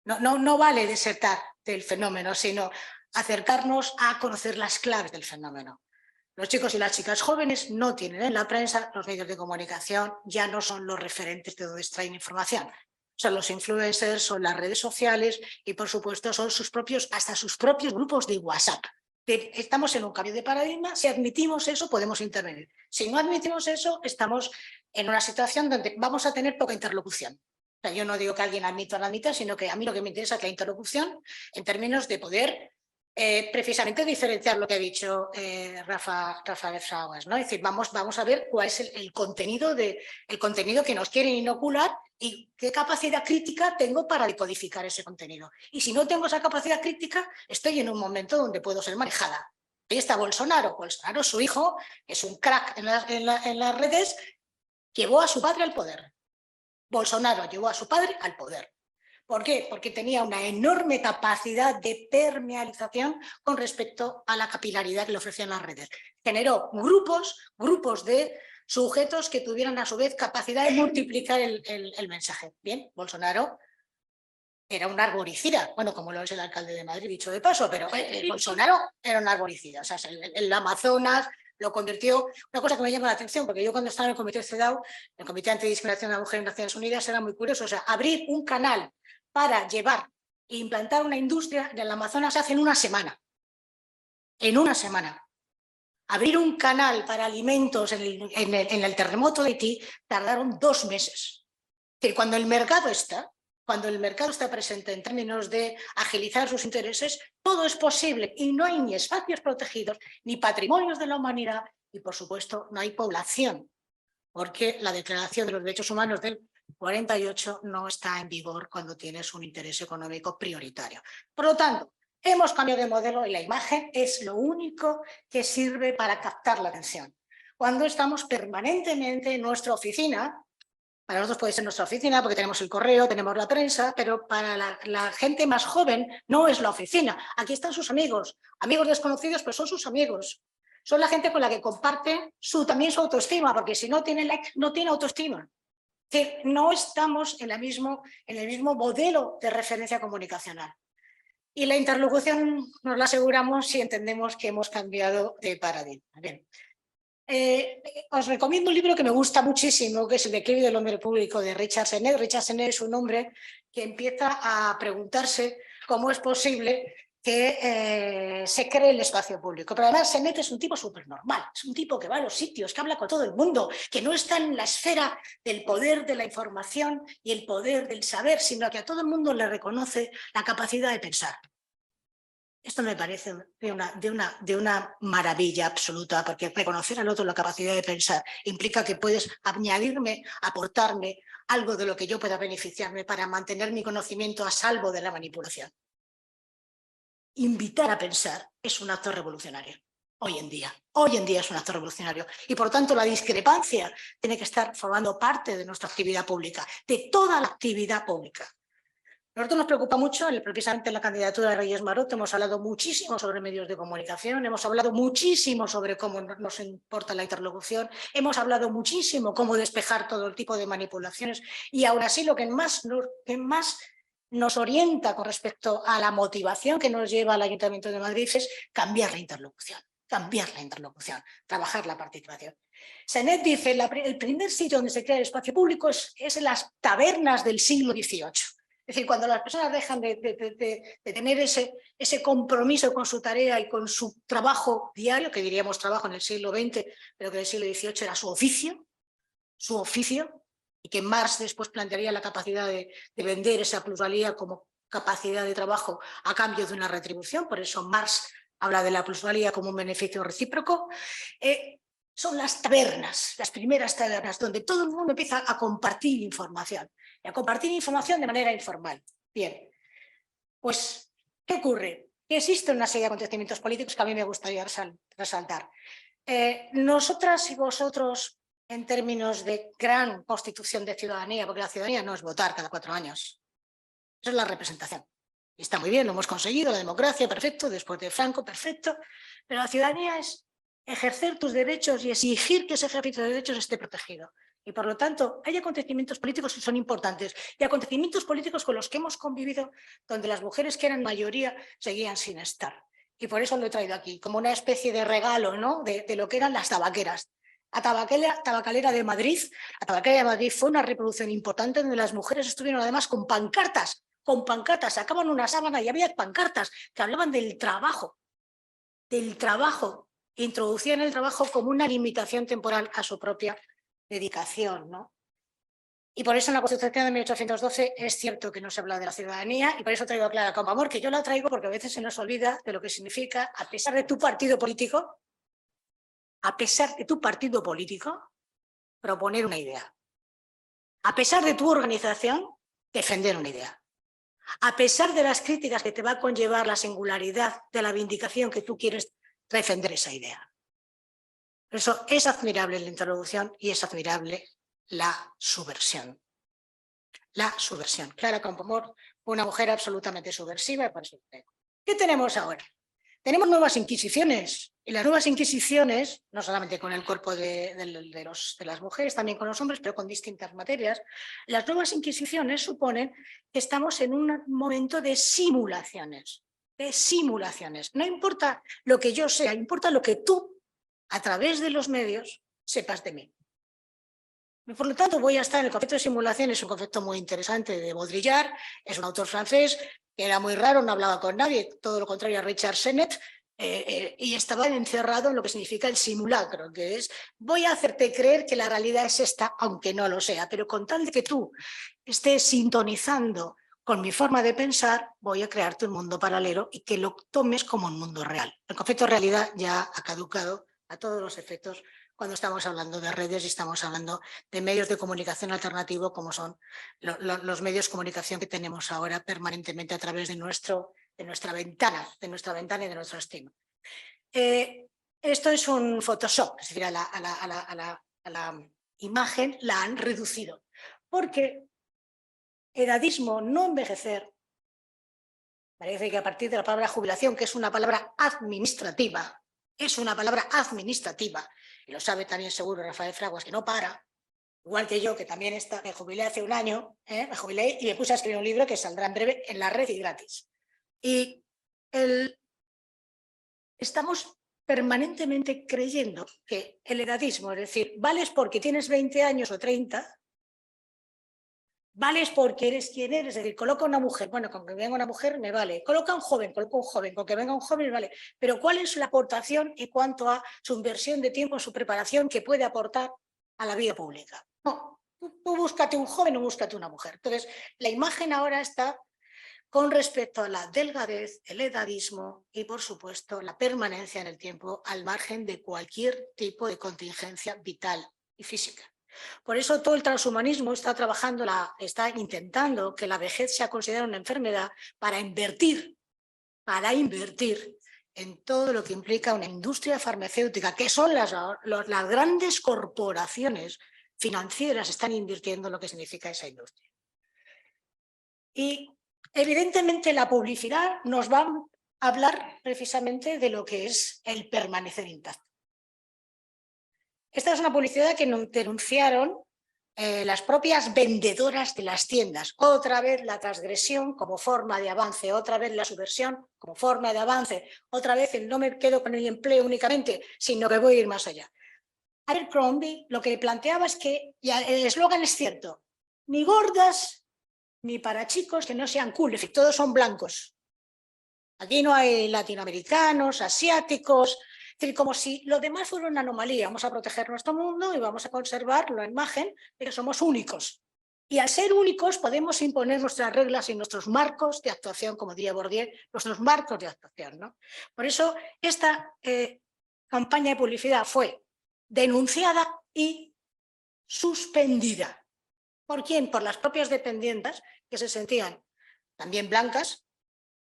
No vale desertar del fenómeno, sino acercarnos a conocer las claves del fenómeno. Los chicos y las chicas jóvenes no tienen en la prensa, los medios de comunicación ya no son los referentes de donde extraen información. Son los influencers, son las redes sociales y, por supuesto, son hasta sus propios grupos de WhatsApp. Estamos en un cambio de paradigma. Si admitimos eso, podemos intervenir. Si no admitimos eso, estamos en una situación donde vamos a tener poca interlocución. O sea, yo no digo que alguien admita o no admita, sino que a mí lo que me interesa es la interlocución en términos de poder precisamente diferenciar lo que ha dicho Rafa Versaguas, ¿no? Es decir, vamos a ver cuál es el contenido que nos quieren inocular y qué capacidad crítica tengo para decodificar ese contenido. Y si no tengo esa capacidad crítica, estoy en un momento donde puedo ser manejada. Ahí está Bolsonaro, su hijo, es un crack en las redes, llevó a su padre al poder. Bolsonaro llevó a su padre al poder. ¿Por qué? Porque tenía una enorme capacidad de permeabilización con respecto a la capilaridad que le ofrecían las redes. Generó grupos de sujetos que tuvieran a su vez capacidad de multiplicar el mensaje. Bien, Bolsonaro era un arboricida, bueno, como lo es el alcalde de Madrid, dicho de paso, pero Bolsonaro era un arboricida. O sea, el Amazonas lo convirtió, una cosa que me llama la atención, porque yo cuando estaba en el Comité CEDAW, el Comité Antidiscriminación de la Mujer en Naciones Unidas, era muy curioso. O sea, abrir un canal para llevar e implantar una industria del Amazonas se hace en una semana. En una semana. Abrir un canal para alimentos en el terremoto de Haití tardaron 2 meses. Es decir, cuando el mercado está presente en términos de agilizar sus intereses, todo es posible y no hay ni espacios protegidos, ni patrimonios de la humanidad y, por supuesto, no hay población, porque la Declaración de los Derechos Humanos del 48 no está en vigor cuando tienes un interés económico prioritario. Por lo tanto, hemos cambiado de modelo y la imagen es lo único que sirve para captar la atención. Cuando estamos permanentemente en nuestra oficina, para nosotros puede ser nuestra oficina porque tenemos el correo, tenemos la prensa, pero para la gente más joven no es la oficina. Aquí están sus amigos desconocidos, pero son sus amigos. Son la gente con la que comparte también su autoestima, porque si no tiene like, no tiene autoestima. Que no estamos en el mismo modelo de referencia comunicacional. Y la interlocución nos la aseguramos si entendemos que hemos cambiado de paradigma. Bien. Os recomiendo un libro que me gusta muchísimo, que es El declive del hombre público, de Richard Sennett. Richard Sennett es un hombre que empieza a preguntarse cómo es posible que se cree el espacio público. Pero además Sennett es un tipo súper normal, es un tipo que va a los sitios, que habla con todo el mundo, que no está en la esfera del poder de la información y el poder del saber, sino que a todo el mundo le reconoce la capacidad de pensar. Esto me parece de una maravilla absoluta, porque reconocer al otro la capacidad de pensar implica que puedes añadirme, aportarme algo de lo que yo pueda beneficiarme para mantener mi conocimiento a salvo de la manipulación. Invitar a pensar es un acto revolucionario. Hoy en día es un acto revolucionario y por tanto la discrepancia tiene que estar formando parte de nuestra actividad pública, de toda la actividad pública. A nosotros nos preocupa mucho, precisamente en la candidatura de Reyes Maroto hemos hablado muchísimo sobre medios de comunicación, hemos hablado muchísimo sobre cómo nos importa la interlocución, hemos hablado muchísimo cómo despejar todo el tipo de manipulaciones y aún así lo que más nos orienta con respecto a la motivación que nos lleva al Ayuntamiento de Madrid es cambiar la interlocución, trabajar la participación. Sennett dice, el primer sitio donde se crea el espacio público es en las tabernas del siglo XVIII. Es decir, cuando las personas dejan de tener ese compromiso con su tarea y con su trabajo diario, que diríamos trabajo en el siglo XX, pero que en el siglo XVIII era su oficio, y que Marx después plantearía la capacidad de vender esa plusvalía como capacidad de trabajo a cambio de una retribución, por eso Marx habla de la plusvalía como un beneficio recíproco. Son las tabernas, las primeras tabernas, donde todo el mundo empieza a compartir información, y a compartir información de manera informal. Bien, pues, ¿qué ocurre? Que existe una serie de acontecimientos políticos que a mí me gustaría resaltar. Nosotras y vosotros, en términos de gran constitución de ciudadanía, porque la ciudadanía no es votar cada 4 años, esa es la representación. Y está muy bien, lo hemos conseguido, la democracia, perfecto, después de Franco, perfecto, pero la ciudadanía es ejercer tus derechos y exigir que ese ejercicio de derechos esté protegido. Y por lo tanto, hay acontecimientos políticos que son importantes y acontecimientos políticos con los que hemos convivido donde las mujeres que eran mayoría seguían sin estar. Y por eso lo he traído aquí, como una especie de regalo, ¿no? de lo que eran las tabaqueras. La tabacalera de Madrid, la tabacalera de Madrid fue una reproducción importante donde las mujeres estuvieron además con pancartas, sacaban una sábana y había pancartas que hablaban del trabajo, introducían el trabajo como una limitación temporal a su propia dedicación, ¿no? Y por eso en la Constitución de 1812 es cierto que no se habla de la ciudadanía, y por eso traigo a Clara Campoamor, que yo la traigo porque a veces se nos olvida de lo que significa, a pesar de tu partido político, proponer una idea. A pesar de tu organización, defender una idea. A pesar de las críticas que te va a conllevar la singularidad de la vindicación que tú quieres defender esa idea. Por eso es admirable la introducción y es admirable la subversión. La subversión. Clara Campoamor fue una mujer absolutamente subversiva. Por eso ¿qué tenemos ahora? Tenemos nuevas inquisiciones. Y las nuevas inquisiciones, no solamente con el cuerpo de las mujeres, también con los hombres, pero con distintas materias, las nuevas inquisiciones suponen que estamos en un momento de simulaciones. No importa lo que yo sea, importa lo que tú, a través de los medios, sepas de mí. Y por lo tanto, voy a estar en el concepto de simulación, es un concepto muy interesante de Baudrillard, es un autor francés que era muy raro, no hablaba con nadie, todo lo contrario a Richard Sennett, y estaba encerrado en lo que significa el simulacro, que es voy a hacerte creer que la realidad es esta, aunque no lo sea, pero con tal de que tú estés sintonizando con mi forma de pensar, voy a crearte un mundo paralelo y que lo tomes como un mundo real. El concepto de realidad ya ha caducado a todos los efectos cuando estamos hablando de redes y estamos hablando de medios de comunicación alternativo como son los medios de comunicación que tenemos ahora permanentemente a través de nuestra ventana y de nuestro estímulo. Esto es un Photoshop, es decir, a la imagen la han reducido, porque edadismo, no envejecer, parece que a partir de la palabra jubilación, que es una palabra administrativa, y lo sabe también seguro Rafael Fraguas, que no para, igual que yo, que también me jubilé hace un año, me jubilé y me puse a escribir un libro que saldrá en breve en la red y gratis. Y estamos permanentemente creyendo que el edadismo, es decir, vales porque tienes 20 años o 30, vales porque eres quien eres, es decir, coloca una mujer, bueno, con que venga una mujer me vale, coloca un joven, con que venga un joven me vale, pero ¿cuál es la aportación en cuanto a su inversión de tiempo, su preparación que puede aportar a la vida pública? No, tú búscate un joven o búscate una mujer. Entonces, la imagen ahora está con respecto a la delgadez, el edadismo y, por supuesto, la permanencia en el tiempo al margen de cualquier tipo de contingencia vital y física. Por eso todo el transhumanismo está intentando que la vejez sea considerada una enfermedad para invertir en todo lo que implica una industria farmacéutica, que son las grandes corporaciones financieras están invirtiendo en lo que significa esa industria. Y evidentemente la publicidad nos va a hablar precisamente de lo que es el permanecer intacto. Esta es una publicidad que denunciaron las propias vendedoras de las tiendas. Otra vez la transgresión como forma de avance, otra vez la subversión como forma de avance, otra vez el no me quedo con el empleo únicamente, sino que voy a ir más allá. Abercrombie lo que planteaba es que, y el eslogan es cierto, ni gordas ni para chicos que no sean cool, es decir, todos son blancos. Aquí no hay latinoamericanos, asiáticos, Es decir, como si lo demás fuera una anomalía. Vamos a proteger nuestro mundo y vamos a conservar la imagen de que somos únicos. Y al ser únicos podemos imponer nuestras reglas y nuestros marcos de actuación, como diría Bourdieu, nuestros marcos de actuación, ¿no? Por eso esta campaña de publicidad fue denunciada y suspendida. ¿Por quién? Por las propias dependientas, que se sentían también blancas,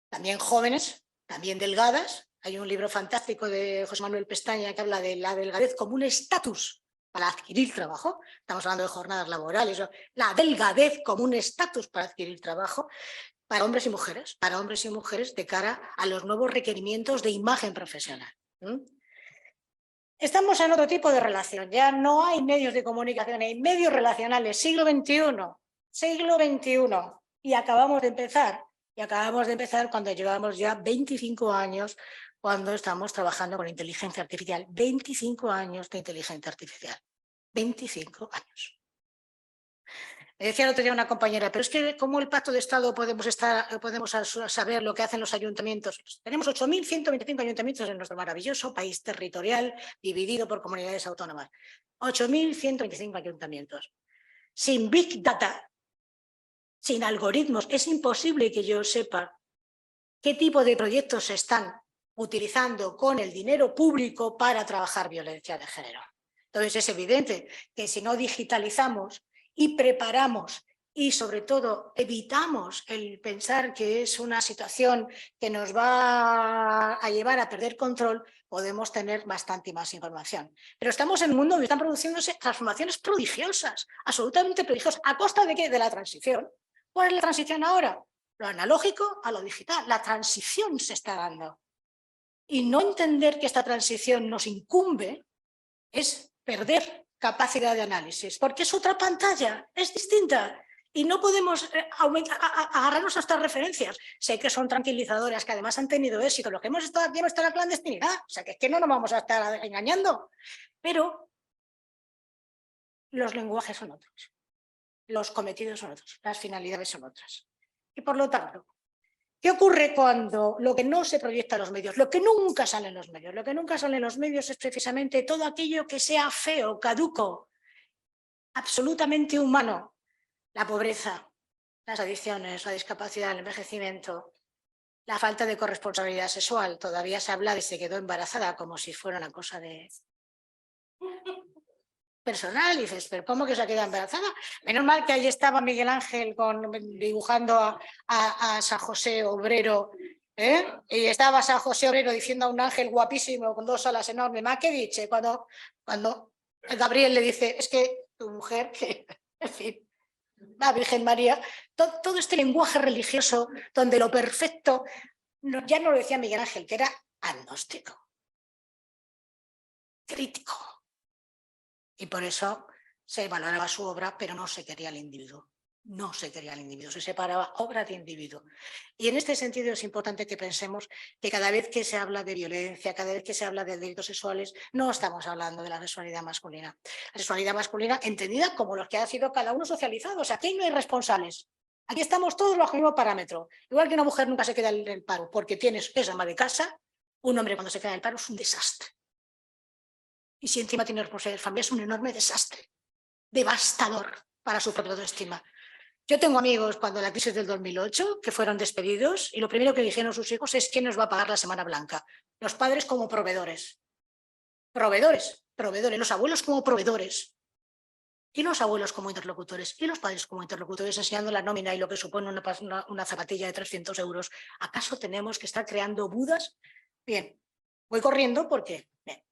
también jóvenes, también delgadas. Hay un libro fantástico de José Manuel Pestaña que habla de la delgadez como un estatus para adquirir trabajo. Estamos hablando de jornadas laborales. La delgadez como un estatus para adquirir trabajo para hombres y mujeres de cara a los nuevos requerimientos de imagen profesional. Estamos en otro tipo de relación. Ya no hay medios de comunicación, hay medios relacionales. Siglo XXI. Y acabamos de empezar. Y acabamos de empezar cuando llevamos ya 25 años, cuando estamos trabajando con inteligencia artificial. 25 años de inteligencia artificial. 25 años. Me decía el otro día una compañera, pero es que ¿cómo el pacto de Estado podemos saber lo que hacen los ayuntamientos? Pues tenemos 8.125 ayuntamientos en nuestro maravilloso país territorial dividido por comunidades autónomas. 8.125 ayuntamientos. Sin Big Data, sin algoritmos, es imposible que yo sepa qué tipo de proyectos se están utilizando con el dinero público para trabajar violencia de género. Entonces es evidente que si no digitalizamos y preparamos y sobre todo evitamos el pensar que es una situación que nos va a llevar a perder control, podemos tener bastante más información. Pero estamos en un mundo donde están produciéndose transformaciones prodigiosas, absolutamente prodigiosas. ¿A costa de qué? De la transición. ¿Cuál es la transición ahora? Lo analógico a lo digital. La transición se está dando. Y no entender que esta transición nos incumbe es perder capacidad de análisis, porque es otra pantalla, es distinta. Y no podemos agarrarnos a estas referencias. Sé que son tranquilizadoras, que además han tenido éxito. Los que hemos estado aquí no está la clandestinidad. O sea, que es que no nos vamos a estar engañando. Pero los lenguajes son otros. Los cometidos son otros. Las finalidades son otras. Y por lo tanto, ¿qué ocurre cuando lo que no se proyecta en los medios, lo que nunca sale en los medios? Lo que nunca sale en los medios es precisamente todo aquello que sea feo, caduco, absolutamente humano. La pobreza, las adicciones, la discapacidad, el envejecimiento, la falta de corresponsabilidad sexual. Todavía se habla de se quedó embarazada como si fuera una cosa de personal. Y dices, ¿pero cómo que se ha quedado embarazada? Menos mal que ahí estaba Miguel Ángel dibujando a San José Obrero, y estaba San José Obrero diciendo a un ángel guapísimo con dos alas enormes, ¿ma qué dice? Cuando Gabriel le dice, es que tu mujer, que, en fin, la Virgen María, todo este lenguaje religioso donde lo perfecto, ya no lo decía Miguel Ángel, que era agnóstico, crítico. Y por eso se valoraba su obra, pero no se quería el individuo. No se quería el individuo, se separaba obra de individuo. Y en este sentido es importante que pensemos que cada vez que se habla de violencia, cada vez que se habla de delitos sexuales, no estamos hablando de la sexualidad masculina. La sexualidad masculina entendida como los que ha sido cada uno socializado. O sea, aquí no hay responsables. Aquí estamos todos bajo el mismo parámetro. Igual que una mujer nunca se queda en el paro porque es ama de casa, un hombre cuando se queda en el paro es un desastre. Y si encima tiene responsabilidad de familia, es un enorme desastre, devastador para su propia autoestima. Yo tengo amigos cuando la crisis del 2008 que fueron despedidos y lo primero que dijeron sus hijos es ¿quién nos va a pagar la Semana Blanca? Los padres como proveedores. Proveedores, los abuelos como proveedores. Y los abuelos como interlocutores, y los padres como interlocutores, enseñando la nómina y lo que supone una zapatilla de 300 euros. ¿Acaso tenemos que estar creando Budas? Bien, voy corriendo porque... Bien.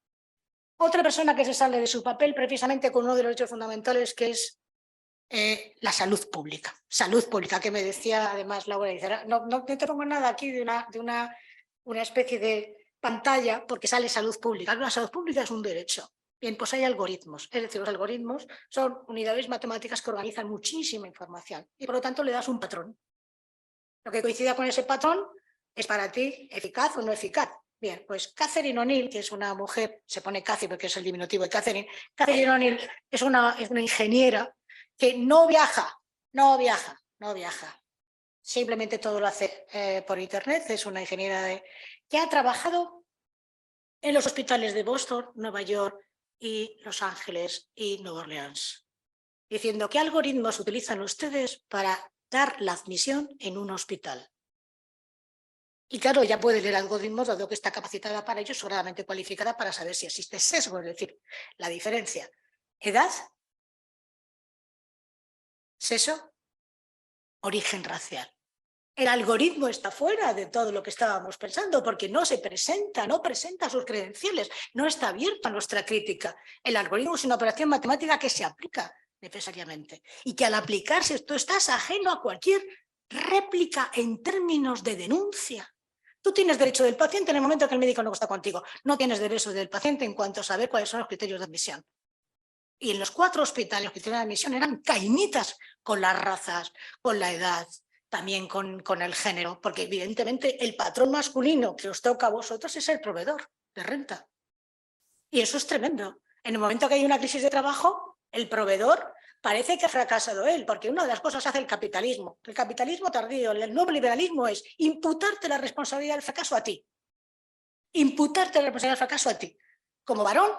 Otra persona que se sale de su papel precisamente con uno de los derechos fundamentales que es la salud pública. Salud pública, que me decía además Laura, dice, no te pongo nada aquí de una especie de pantalla porque sale salud pública. La salud pública es un derecho. Bien, pues hay algoritmos. Es decir, los algoritmos son unidades matemáticas que organizan muchísima información y por lo tanto le das un patrón. Lo que coincida con ese patrón es para ti eficaz o no eficaz. Bien, pues Catherine O'Neill, que es una mujer, se pone Cathy porque es el diminutivo de Catherine O'Neill es una ingeniera que no viaja, simplemente todo lo hace por internet, es una ingeniera que ha trabajado en los hospitales de Boston, Nueva York y Los Ángeles y Nueva Orleans, diciendo qué algoritmos utilizan ustedes para dar la admisión en un hospital. Y claro, ella puede leer algoritmos, dado que está capacitada para ello, sobradamente cualificada para saber si existe sesgo, es decir, la diferencia. Edad, sexo, origen racial. El algoritmo está fuera de todo lo que estábamos pensando porque no se presenta, no presenta sus credenciales, no está abierto a nuestra crítica. El algoritmo es una operación matemática que se aplica necesariamente y que al aplicarse tú estás ajeno a cualquier réplica en términos de denuncia. Tú tienes derecho del paciente en el momento que el médico no está contigo. No tienes derecho del paciente en cuanto a saber cuáles son los criterios de admisión. Y en los 4 hospitales los criterios de admisión eran cainitas con las razas, con la edad, también con el género, porque evidentemente el patrón masculino que os toca a vosotros es el proveedor de renta. Y eso es tremendo. En el momento que hay una crisis de trabajo, el proveedor parece que ha fracasado él, porque una de las cosas hace el capitalismo. El capitalismo tardío, el nuevo liberalismo es imputarte la responsabilidad del fracaso a ti. Imputarte la responsabilidad del fracaso a ti. Como varón,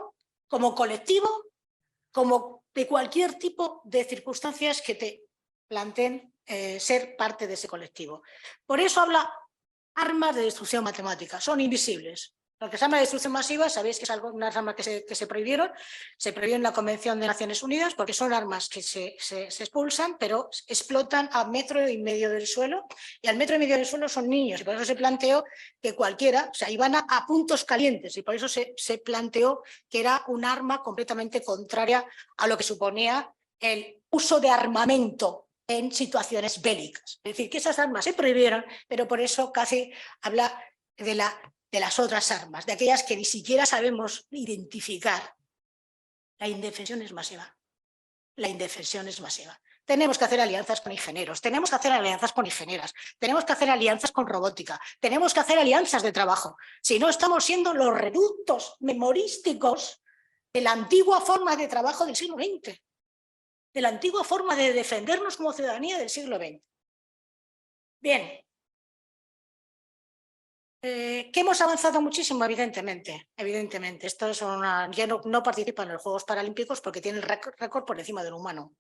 como colectivo, como de cualquier tipo de circunstancias que te planteen ser parte de ese colectivo. Por eso habla armas de destrucción matemática, son invisibles. Lo que se llama destrucción masiva, sabéis que es unas armas que se prohibieron en la Convención de Naciones Unidas porque son armas que se expulsan, pero explotan a 1,5 metros del suelo, y al 1,5 metros del suelo son niños, y por eso se planteó que cualquiera, o sea, iban a puntos calientes, y por eso se planteó que era un arma completamente contraria a lo que suponía el uso de armamento en situaciones bélicas. Es decir, que esas armas se prohibieron, pero por eso casi habla de las otras armas, de aquellas que ni siquiera sabemos identificar. La indefensión es masiva. La indefensión es masiva. Tenemos que hacer alianzas con ingenieros, tenemos que hacer alianzas con ingenieras, tenemos que hacer alianzas con robótica, tenemos que hacer alianzas de trabajo. Si no, estamos siendo los reductos memorísticos de la antigua forma de trabajo del siglo XX. De la antigua forma de defendernos como ciudadanía del siglo XX. Bien. Que hemos avanzado muchísimo, evidentemente. Esto es ya no participan en los Juegos Paralímpicos porque tienen el récord por encima del humano.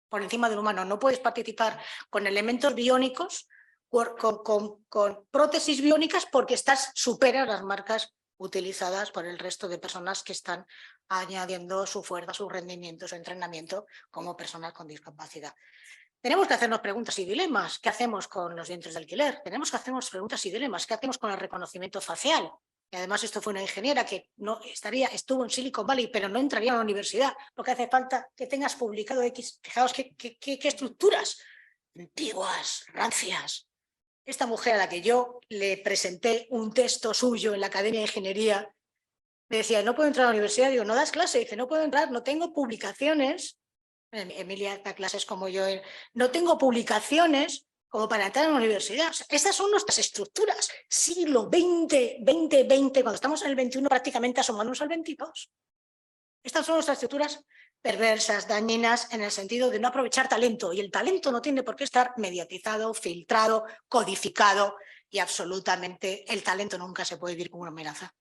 Por encima del humano. No puedes participar con elementos biónicos, con prótesis biónicas, porque superas las marcas utilizadas por el resto de personas que están añadiendo su fuerza, su rendimiento, su entrenamiento como personas con discapacidad. Tenemos que hacernos preguntas y dilemas. ¿Qué hacemos con los dientes de alquiler? Tenemos que hacernos preguntas y dilemas. ¿Qué hacemos con el reconocimiento facial? Y además esto fue una ingeniera que estuvo en Silicon Valley, pero no entraría a la universidad. Lo que hace falta que tengas publicado X. Fijaos qué estructuras antiguas, rancias. Esta mujer a la que yo le presenté un texto suyo en la Academia de Ingeniería, me decía, no puedo entrar a la universidad. Digo, ¿no das clase? Dice, no puedo entrar, no tengo publicaciones. Emilia da clases como yo, no tengo publicaciones como para entrar en la universidad. O sea, estas son nuestras estructuras. Siglo XX, 2020, cuando estamos en el XXI prácticamente asomándonos al XXII. Estas son nuestras estructuras perversas, dañinas, en el sentido de no aprovechar talento. Y el talento no tiene por qué estar mediatizado, filtrado, codificado, y absolutamente el talento nunca se puede vivir como una amenaza.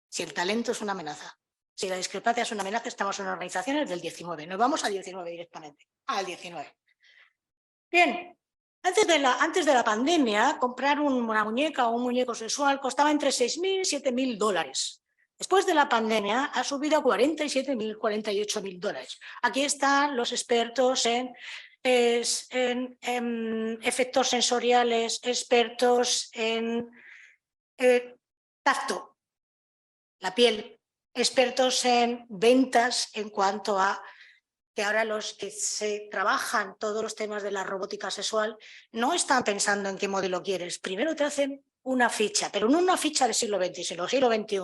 Si el talento es una amenaza, si la discrepancia es una amenaza, estamos en organizaciones del 19. Nos vamos al 19 directamente, al 19. Bien, antes de la pandemia, comprar una muñeca o un muñeco sexual costaba entre 6.000 y 7.000 dólares. Después de la pandemia ha subido a 47.000, 48.000 dólares. Aquí están los expertos en efectos sensoriales, expertos en tacto, la piel, expertos en ventas en cuanto a que ahora los que se trabajan todos los temas de la robótica sexual no están pensando en qué modelo quieres. Primero te hacen una ficha, pero no una ficha del siglo XX, sino del siglo XXI.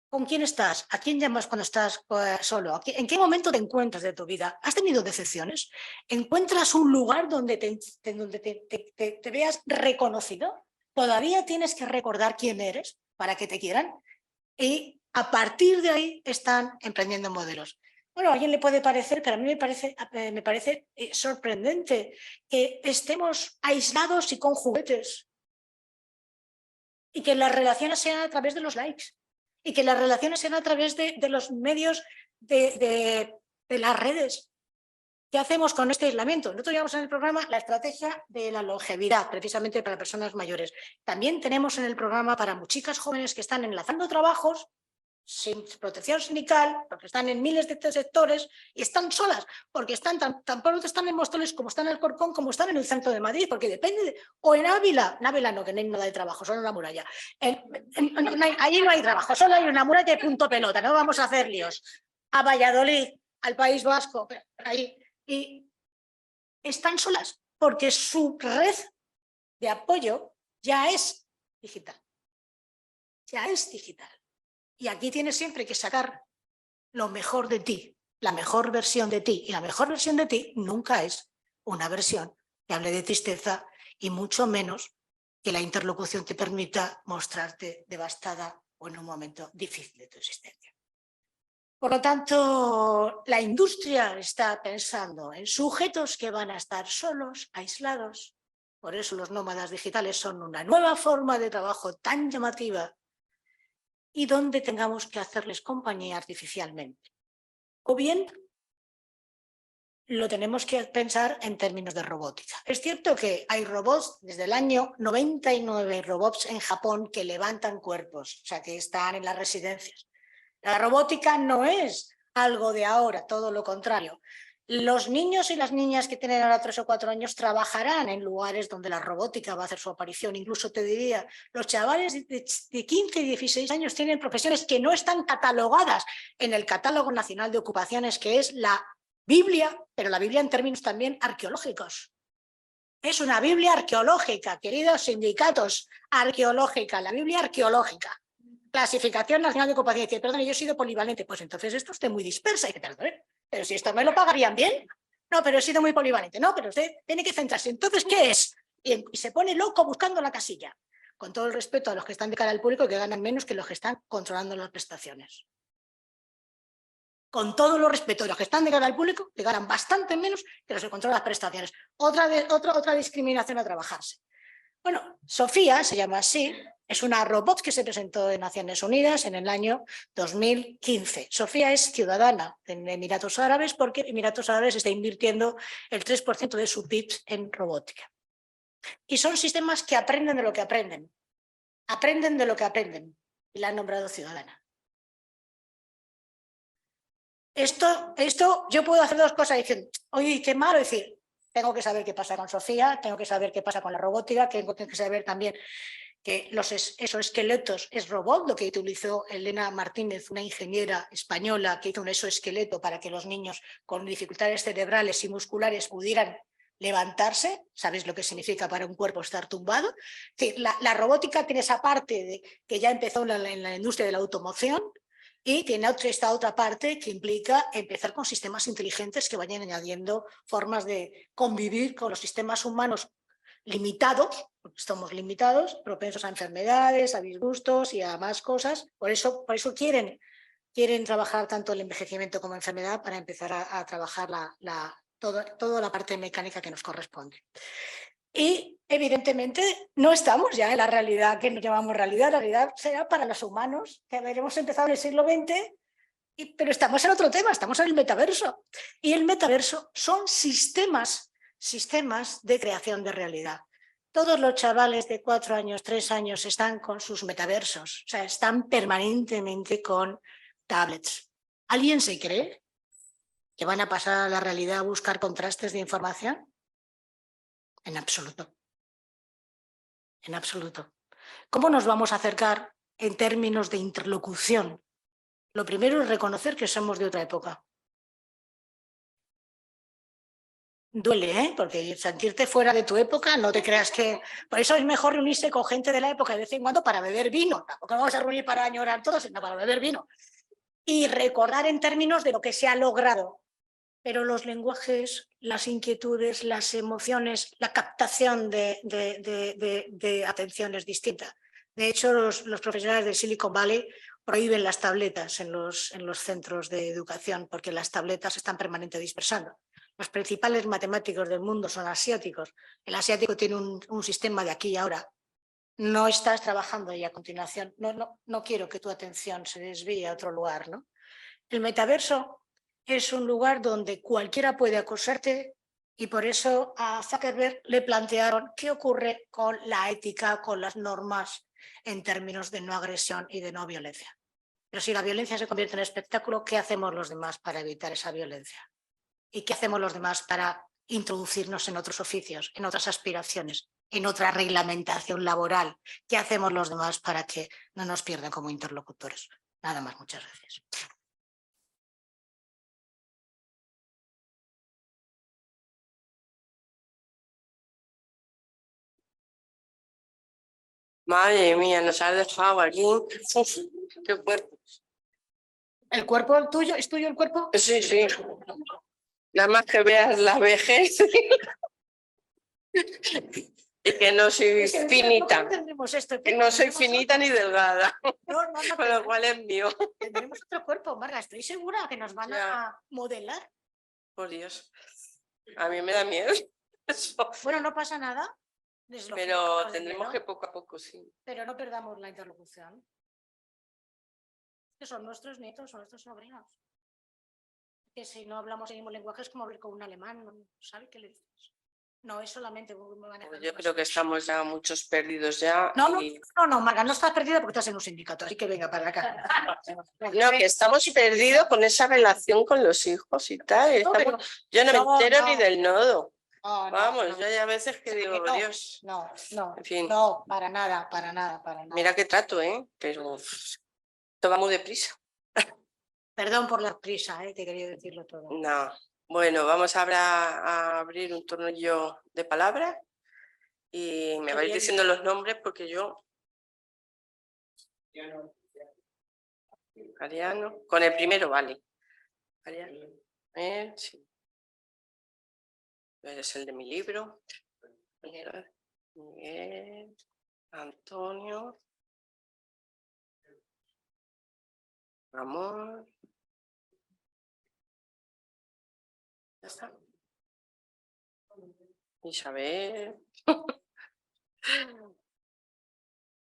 ¿Con quién estás? ¿A quién llamas cuando estás solo? ¿En qué momento te encuentras de tu vida? ¿Has tenido decepciones? ¿Encuentras un lugar donde te veas reconocido? ¿Todavía tienes que recordar quién eres para que te quieran? Y a partir de ahí están emprendiendo modelos. Bueno, a alguien le puede parecer, pero a mí me parece sorprendente que estemos aislados y con juguetes. y que las relaciones sean a través de los likes y que las relaciones sean a través de los medios de las redes. ¿Qué hacemos con este aislamiento? Nosotros llevamos en el programa la estrategia de la longevidad, precisamente para personas mayores. También tenemos en el programa para chicas jóvenes que están enlazando trabajos sin protección sindical, porque están en miles de sectores y están solas, porque están tan pronto están en Móstoles como están en Alcorcón, como están en el centro de Madrid, porque depende o en Ávila no, que no hay nada de trabajo, solo una muralla. Allí no hay trabajo, solo hay una muralla y punto pelota, no vamos a hacer líos. A Valladolid, al País Vasco, ahí. Y están solas porque su red de apoyo ya es digital. Ya es digital. Y aquí tienes siempre que sacar lo mejor de ti, la mejor versión de ti. Y la mejor versión de ti nunca es una versión que hable de tristeza y mucho menos que la interlocución te permita mostrarte devastada o en un momento difícil de tu existencia. Por lo tanto, la industria está pensando en sujetos que van a estar solos, aislados. Por eso los nómadas digitales son una nueva forma de trabajo tan llamativa y donde tengamos que hacerles compañía artificialmente. O bien lo tenemos que pensar en términos de robótica. Es cierto que hay robots, desde el año 99 robots en Japón que levantan cuerpos, o sea que están en las residencias. La robótica no es algo de ahora, todo lo contrario. Los niños y las niñas que tienen ahora 3 o 4 años trabajarán en lugares donde la robótica va a hacer su aparición. Incluso te diría, los chavales de 15 y 16 años tienen profesiones que no están catalogadas en el Catálogo Nacional de Ocupaciones, que es la Biblia, pero la Biblia en términos también arqueológicos. Es una Biblia arqueológica, queridos sindicatos, arqueológica, la Biblia arqueológica. Clasificación Nacional de Ocupación. Dice, perdón, yo he sido polivalente. Pues entonces esto esté muy dispersa. Y que perdón, pero si esto me lo pagarían bien. No, pero he sido muy polivalente. No, pero usted tiene que centrarse. Entonces, ¿qué es? Y se pone loco buscando la casilla. Con todo el respeto a los que están de cara al público y que ganan menos que los que están controlando las prestaciones. Con todo el respeto de los que están de cara al público, que ganan bastante menos que los que controlan las prestaciones. Otra discriminación a trabajarse. Bueno, Sofía se llama así, es una robot que se presentó en Naciones Unidas en el año 2015. Sofía es ciudadana en Emiratos Árabes porque Emiratos Árabes está invirtiendo el 3% de su PIB en robótica. Y son sistemas que aprenden de lo que aprenden. Aprenden de lo que aprenden. Y la han nombrado ciudadana. Esto yo puedo hacer 2 cosas diciendo, oye, qué malo, decir, tengo que saber qué pasa con Sofía, tengo que saber qué pasa con la robótica, tengo que saber también que los exoesqueletos es robot, lo que utilizó Elena Martínez, una ingeniera española que hizo un exoesqueleto para que los niños con dificultades cerebrales y musculares pudieran levantarse. ¿Sabéis lo que significa para un cuerpo estar tumbado? Es decir, la robótica tiene esa parte que ya empezó en la industria de la automoción, y tiene esta otra parte que implica empezar con sistemas inteligentes que vayan añadiendo formas de convivir con los sistemas humanos limitados, porque estamos limitados, propensos a enfermedades, a disgustos y a más cosas. Por eso quieren trabajar tanto el envejecimiento como enfermedad para empezar a trabajar toda la parte mecánica que nos corresponde. Y evidentemente no estamos ya en la realidad que nos llamamos realidad. La realidad será para los humanos, que habremos empezado en el siglo XX, pero estamos en otro tema, estamos en el metaverso. Y el metaverso son sistemas de creación de realidad. Todos los chavales de 4 años, 3 años están con sus metaversos, o sea, están permanentemente con tablets. ¿Alguien se cree que van a pasar a la realidad a buscar contrastes de información? En absoluto. En absoluto. ¿Cómo nos vamos a acercar en términos de interlocución? Lo primero es reconocer que somos de otra época. Duele, ¿eh? Porque sentirte fuera de tu época, no te creas que... Por eso es mejor reunirse con gente de la época de vez en cuando para beber vino. Tampoco vamos a reunir para añorar todos, sino para beber vino. Y recordar en términos de lo que se ha logrado. Pero los lenguajes, las inquietudes, las emociones, la captación de atención es distinta. De hecho, los profesionales de Silicon Valley prohíben las tabletas en los centros de educación porque las tabletas están permanentemente dispersando. Los principales matemáticos del mundo son asiáticos. El asiático tiene un sistema de aquí y ahora no estás trabajando y a continuación no quiero que tu atención se desvíe a otro lugar, ¿no? El metaverso es un lugar donde cualquiera puede acosarte y por eso a Zuckerberg le plantearon qué ocurre con la ética, con las normas en términos de no agresión y de no violencia. Pero si la violencia se convierte en espectáculo, ¿qué hacemos los demás para evitar esa violencia? ¿Y qué hacemos los demás para introducirnos en otros oficios, en otras aspiraciones, en otra reglamentación laboral? ¿Qué hacemos los demás para que no nos pierdan como interlocutores? Nada más, muchas gracias. Madre mía, nos has dejado aquí. Uf, qué cuerpo. ¿El cuerpo el tuyo? ¿Es tuyo el cuerpo? Sí, sí. Nada más que veas la vejez y que no soy finita. Que no soy finita ni delgada. Con lo cual es mío. Tendremos otro cuerpo, Marga. Estoy segura que nos van a modelar. Por Dios. A mí me da miedo eso. Bueno, no pasa nada. Pero tendremos que poco a poco, sí. Pero no perdamos la interlocución. Que son nuestros nietos, son nuestros sobrinos. Que si no hablamos el mismo lenguaje es como hablar con un alemán, ¿no? ¿Sabe qué le dices? No es solamente... Yo creo que estamos ya muchos perdidos ya. No, Marga, no estás perdida porque estás en un sindicato, así que venga para acá. No, que estamos perdidos con esa relación con los hijos y tal. Yo no me entero ni del nodo. Vamos, yo hay a veces que digo, Dios. No, en fin. no, para nada. Mira qué trato, pero esto va muy deprisa. Perdón por la prisa, te quería decirlo todo. No, bueno, vamos ahora a abrir un tornillo de palabras y me vais diciendo los nombres porque yo... Ariano, con el primero vale. Ariano, sí. Eres el de mi libro. Miguel, Antonio, Ramón. Ya está. Isabel.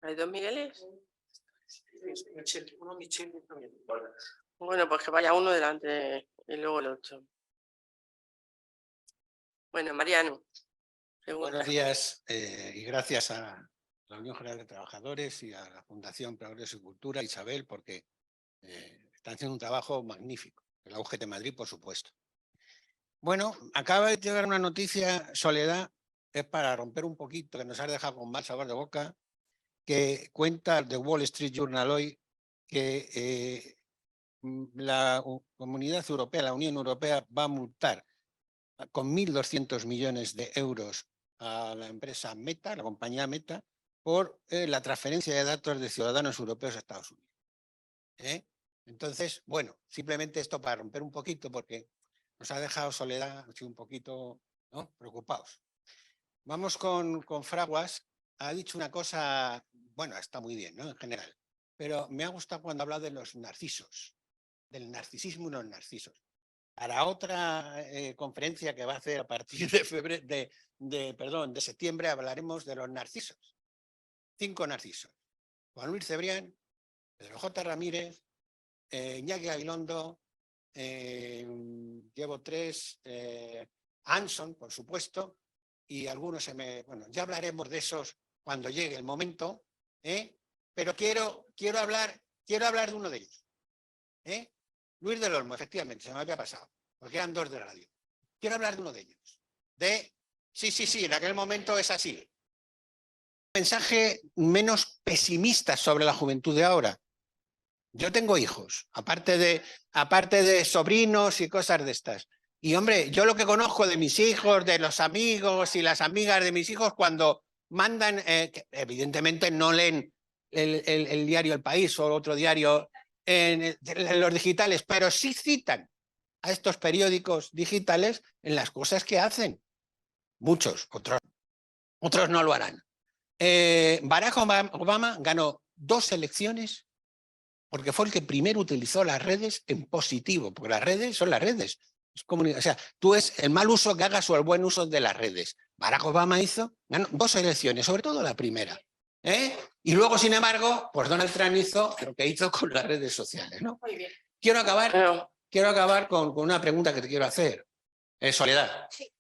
¿Hay dos Migueles? Uno Michelle y otro Miguel. Bueno, pues que vaya uno delante y luego el otro. Bueno, Mariano. Buenos días y gracias a la Unión General de Trabajadores y a la Fundación Progreso y Cultura, Isabel, porque están haciendo un trabajo magnífico. La UGT Madrid, por supuesto. Bueno, acaba de llegar una noticia, Soledad, es para romper un poquito, que nos ha dejado con mal sabor de boca, que cuenta The Wall Street Journal hoy que la Comunidad Europea, la Unión Europea, va a multar con 1.200 millones de euros a la empresa Meta, la compañía Meta, por la transferencia de datos de ciudadanos europeos a Estados Unidos. Entonces, bueno, simplemente esto para romper un poquito, porque nos ha dejado Soledad así un poquito, ¿no?, preocupados. Vamos con Fraguas. Ha dicho una cosa, bueno, está muy bien, ¿no?, en general, pero me ha gustado cuando ha hablado de los narcisos, del narcisismo y los narcisos. Para otra conferencia que va a hacer a partir de septiembre hablaremos de los narcisos. 5 narcisos. Juan Luis Cebrián, Pedro J. Ramírez, Iñaki Gabilondo, llevo 3, Anson, por supuesto, y algunos bueno, ya hablaremos de esos cuando llegue el momento, pero quiero hablar de uno de ellos. Luis del Olmo, efectivamente, se me había pasado, porque eran 2 de radio. Quiero hablar de uno de ellos. Sí, en aquel momento es así. Un mensaje menos pesimista sobre la juventud de ahora. Yo tengo hijos, aparte de sobrinos y cosas de estas. Y hombre, yo lo que conozco de mis hijos, de los amigos y las amigas de mis hijos, cuando mandan, que evidentemente no leen el diario El País o otro diario en los digitales, pero sí citan a estos periódicos digitales en las cosas que hacen. Muchos, otros no lo harán. Barack Obama ganó 2 elecciones porque fue el que primero utilizó las redes en positivo, porque las redes son las redes. O sea, tú es el mal uso que hagas o el buen uso de las redes. Barack Obama ganó 2 elecciones, sobre todo la primera. Y luego, sin embargo, pues Donald Trump hizo lo que hizo con las redes sociales, ¿no? Muy bien. Quiero acabar Pero con una pregunta que te quiero hacer. Soledad. Sí.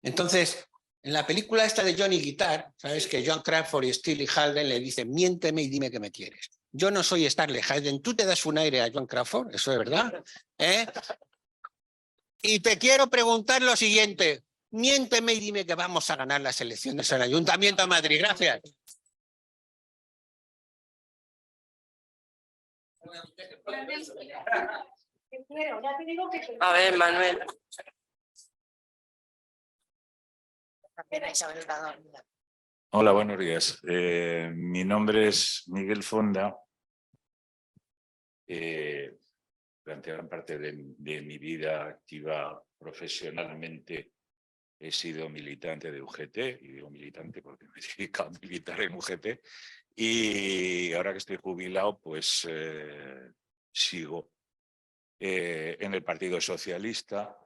Entonces, en la película esta de Johnny Guitar, sabes que John Crawford y Steely Halden le dicen, miénteme y dime que me quieres. Yo no soy Starley Hayden, tú te das un aire a John Crawford, eso es verdad. Y te quiero preguntar lo siguiente, miénteme y dime que vamos a ganar las elecciones al Ayuntamiento de Madrid. Gracias. a ver, Manuel. Hola, buenos días. Mi nombre es Miguel Fonda. Durante gran parte de mi vida activa profesionalmente he sido militante de UGT, y digo militante porque me he dedicado a militar en UGT, y ahora que estoy jubilado, pues sigo en el Partido Socialista.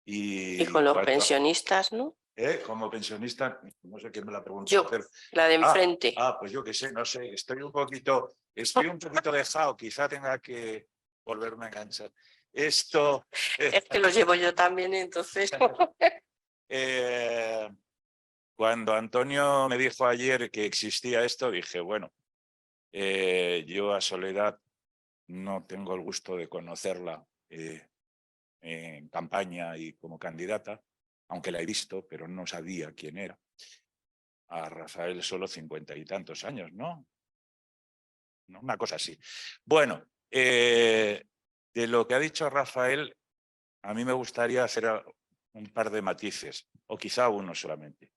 Y con los pensionistas, ¿no? Como pensionista, no sé quién me la preguntó. Yo, la de enfrente. Pues yo qué sé, no sé, estoy un poquito dejado, quizá tenga que volverme a enganchar. Esto... Es que lo llevo yo también, entonces. Cuando Antonio me dijo ayer que existía esto, dije, bueno, yo a Soledad no tengo el gusto de conocerla en campaña y como candidata, aunque la he visto, pero no sabía quién era. A Rafael solo 50 y tantos años, ¿no? Una cosa así. Bueno, de lo que ha dicho Rafael, a mí me gustaría hacer un par de matices, o quizá uno solamente,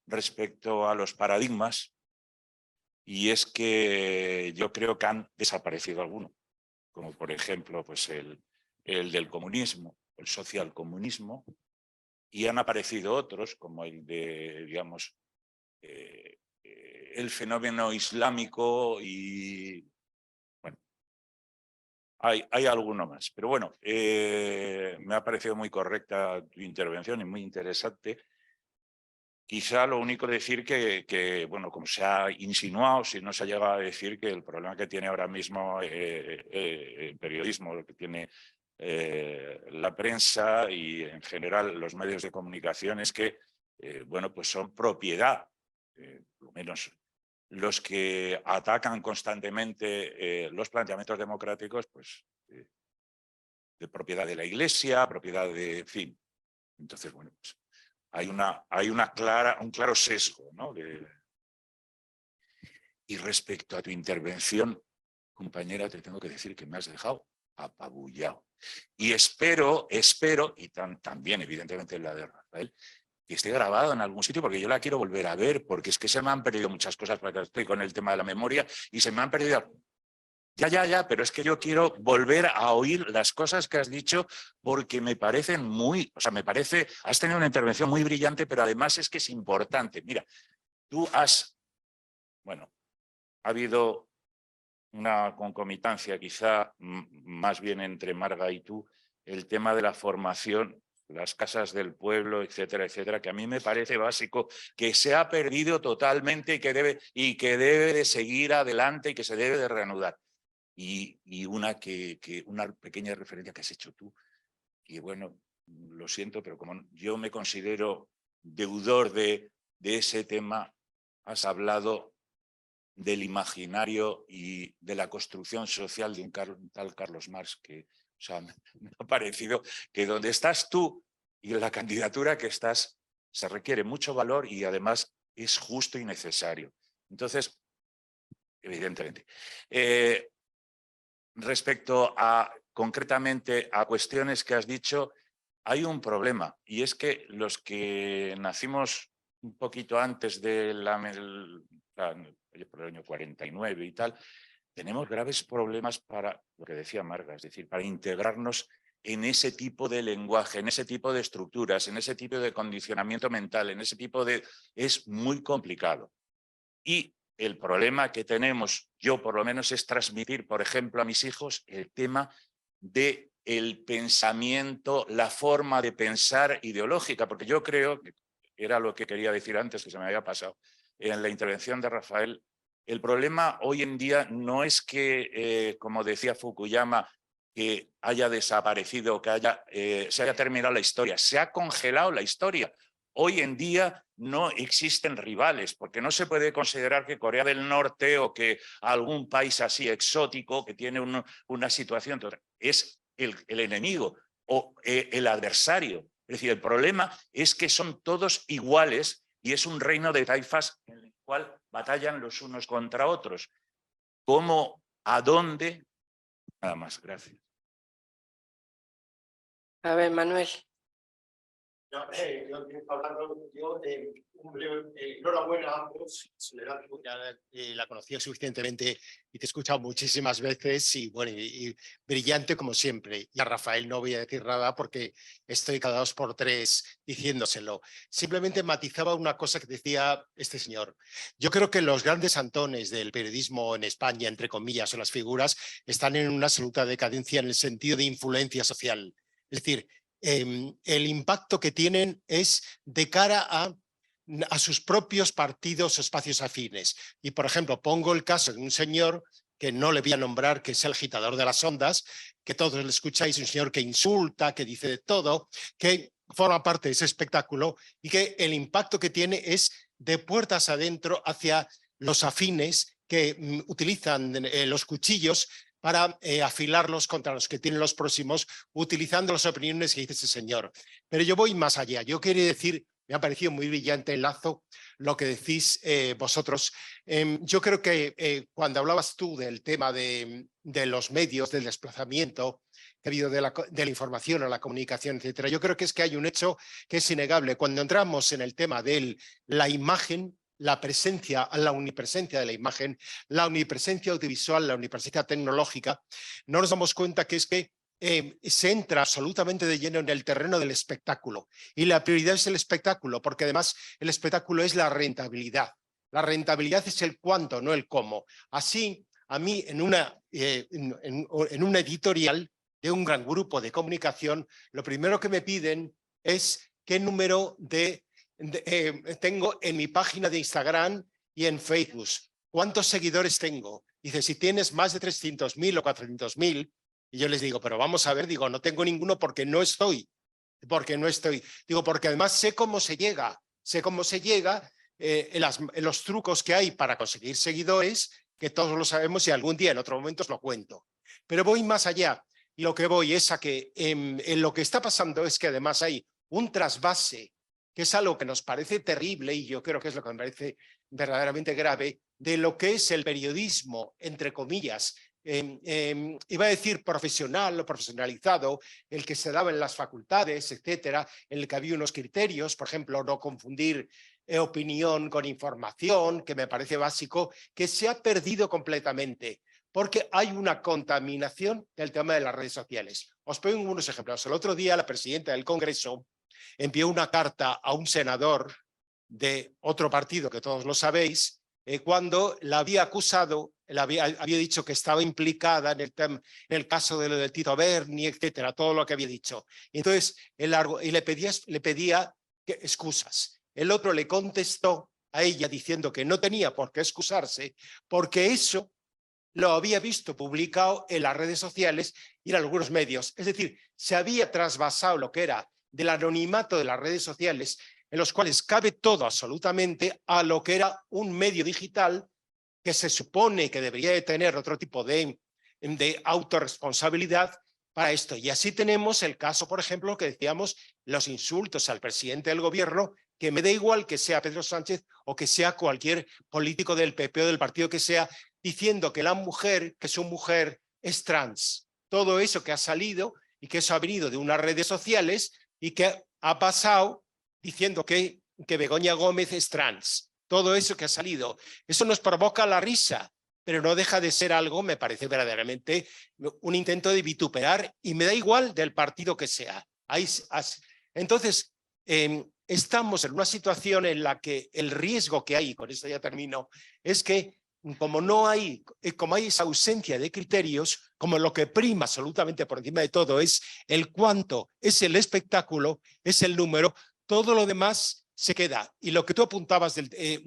respecto a los paradigmas, y es que yo creo que han desaparecido algunos, como por ejemplo pues el del comunismo, el socialcomunismo, y han aparecido otros, como el de, digamos, el fenómeno islámico y, bueno, hay alguno más. Pero bueno, me ha parecido muy correcta tu intervención y muy interesante. Quizá lo único decir que, bueno, como se ha insinuado, si no se ha llegado a decir que el problema que tiene ahora mismo el periodismo, lo que tiene la prensa y en general los medios de comunicación es que, bueno, pues son propiedad, por lo menos los que atacan constantemente los planteamientos democráticos, pues de propiedad de la Iglesia, propiedad de, en fin. Entonces, bueno, pues hay un claro sesgo, ¿no? Y respecto a tu intervención, compañera, te tengo que decir que me has dejado apabullado. Y espero, y también evidentemente la de Rafael, que esté grabado en algún sitio, porque yo la quiero volver a ver, porque es que se me han perdido muchas cosas, porque estoy con el tema de la memoria, y se me han perdido... Ya, pero es que yo quiero volver a oír las cosas que has dicho porque me parecen has tenido una intervención muy brillante, pero además es que es importante. Mira, ha habido una concomitancia quizá más bien entre Marga y tú, el tema de la formación, las casas del pueblo, etcétera, etcétera, que a mí me parece básico, que se ha perdido totalmente y que debe de seguir adelante y que se debe de reanudar. Y una pequeña referencia que has hecho tú, y bueno, lo siento, pero como yo me considero deudor de ese tema, has hablado del imaginario y de la construcción social de un tal Carlos Marx, que me ha parecido que donde estás tú y en la candidatura que estás se requiere mucho valor y además es justo y necesario. Entonces, evidentemente... Respecto concretamente a cuestiones que has dicho, hay un problema, y es que los que nacimos un poquito antes por el año 49 y tal, tenemos graves problemas para, lo que decía Marga, es decir, para integrarnos en ese tipo de lenguaje, en ese tipo de estructuras, en ese tipo de condicionamiento mental, en ese tipo de... Es muy complicado. Y el problema que tenemos, yo por lo menos, es transmitir, por ejemplo, a mis hijos el tema del pensamiento, la forma de pensar ideológica, porque yo creo, que era lo que quería decir antes, que se me había pasado, en la intervención de Rafael, El problema hoy en día no es que, como decía Fukuyama, que haya desaparecido, que se haya terminado la historia. Se ha congelado la historia. Hoy en día no existen rivales, porque no se puede considerar que Corea del Norte o que algún país así exótico que tiene una situación es el enemigo o el adversario. Es decir, el problema es que son todos iguales y es un reino de taifas en el cual batallan los unos contra otros. ¿Cómo? ¿A dónde? Nada más, gracias. A ver, Manuel. Enhorabuena a ambos. Soledad, la conocía suficientemente y te he escuchado muchísimas veces y bueno, y brillante como siempre. Y a Rafael no voy a decir nada porque estoy cada 2 por 3 diciéndoselo. Simplemente matizaba una cosa que decía este señor. Yo creo que los grandes antones del periodismo en España, entre comillas, o las figuras, están en una absoluta decadencia en el sentido de influencia social. Es decir, el impacto que tienen es de cara a sus propios partidos o espacios afines. Y, por ejemplo, pongo el caso de un señor que no le voy a nombrar, que es el agitador de las ondas, que todos le escucháis, un señor que insulta, que dice de todo, que forma parte de ese espectáculo y que el impacto que tiene es de puertas adentro hacia los afines que utilizan los cuchillos para afilarlos contra los que tienen los próximos, utilizando las opiniones que dice ese señor. Pero yo voy más allá. Yo quería decir, me ha parecido muy brillante el lazo lo que decís vosotros. Yo creo que cuando hablabas tú del tema de los medios, del desplazamiento que ha habido de la información a la comunicación, etcétera, yo creo que es que hay un hecho que es innegable. Cuando entramos en el tema de la imagen, la presencia, la omnipresencia de la imagen, la omnipresencia audiovisual, la omnipresencia tecnológica, no nos damos cuenta que es que se entra absolutamente de lleno en el terreno del espectáculo. Y la prioridad es el espectáculo, porque además el espectáculo es la rentabilidad. La rentabilidad es el cuánto, no el cómo. Así, a mí en una editorial de un gran grupo de comunicación, lo primero que me piden es qué número tengo en mi página de Instagram y en Facebook. ¿Cuántos seguidores tengo? Dice, si tienes más de 300.000 o 400.000, y yo les digo, pero vamos a ver, digo, no tengo ninguno porque no estoy. Digo, porque además sé cómo se llega, en los trucos que hay para conseguir seguidores, que todos lo sabemos y algún día en otro momento os lo cuento. Pero voy más allá y lo que voy es a que en lo que está pasando es que además hay un trasvase, que es algo que nos parece terrible y yo creo que es lo que me parece verdaderamente grave, de lo que es el periodismo, entre comillas, iba a decir profesional o profesionalizado, el que se daba en las facultades, etcétera, en el que había unos criterios, por ejemplo, no confundir opinión con información, que me parece básico, que se ha perdido completamente, porque hay una contaminación del tema de las redes sociales. Os pongo unos ejemplos. El otro día la presidenta del Congreso envió una carta a un senador de otro partido, que todos lo sabéis, cuando la había acusado, había dicho que estaba implicada en el caso de lo del Tito Berni, etcétera, todo lo que había dicho. Y entonces le pedía excusas. El otro le contestó a ella diciendo que no tenía por qué excusarse, porque eso lo había visto publicado en las redes sociales y en algunos medios. Es decir, se había trasvasado lo que era del anonimato de las redes sociales, en los cuales cabe todo absolutamente, a lo que era un medio digital que se supone que debería de tener otro tipo de autorresponsabilidad para esto. Y así tenemos el caso, por ejemplo, que decíamos, los insultos al presidente del gobierno, que me da igual que sea Pedro Sánchez o que sea cualquier político del PP o del partido que sea, diciendo que la mujer, que su mujer es trans. Todo eso que ha salido y que eso ha venido de unas redes sociales y que ha pasado diciendo que Begoña Gómez es trans. Todo eso que ha salido, eso nos provoca la risa, pero no deja de ser algo, me parece verdaderamente un intento de vituperar y me da igual del partido que sea. Entonces, estamos en una situación en la que el riesgo que hay, con esto ya termino, es que como hay esa ausencia de criterios, como lo que prima absolutamente por encima de todo es el cuánto, es el espectáculo, es el número, todo lo demás se queda. Y lo que tú apuntabas de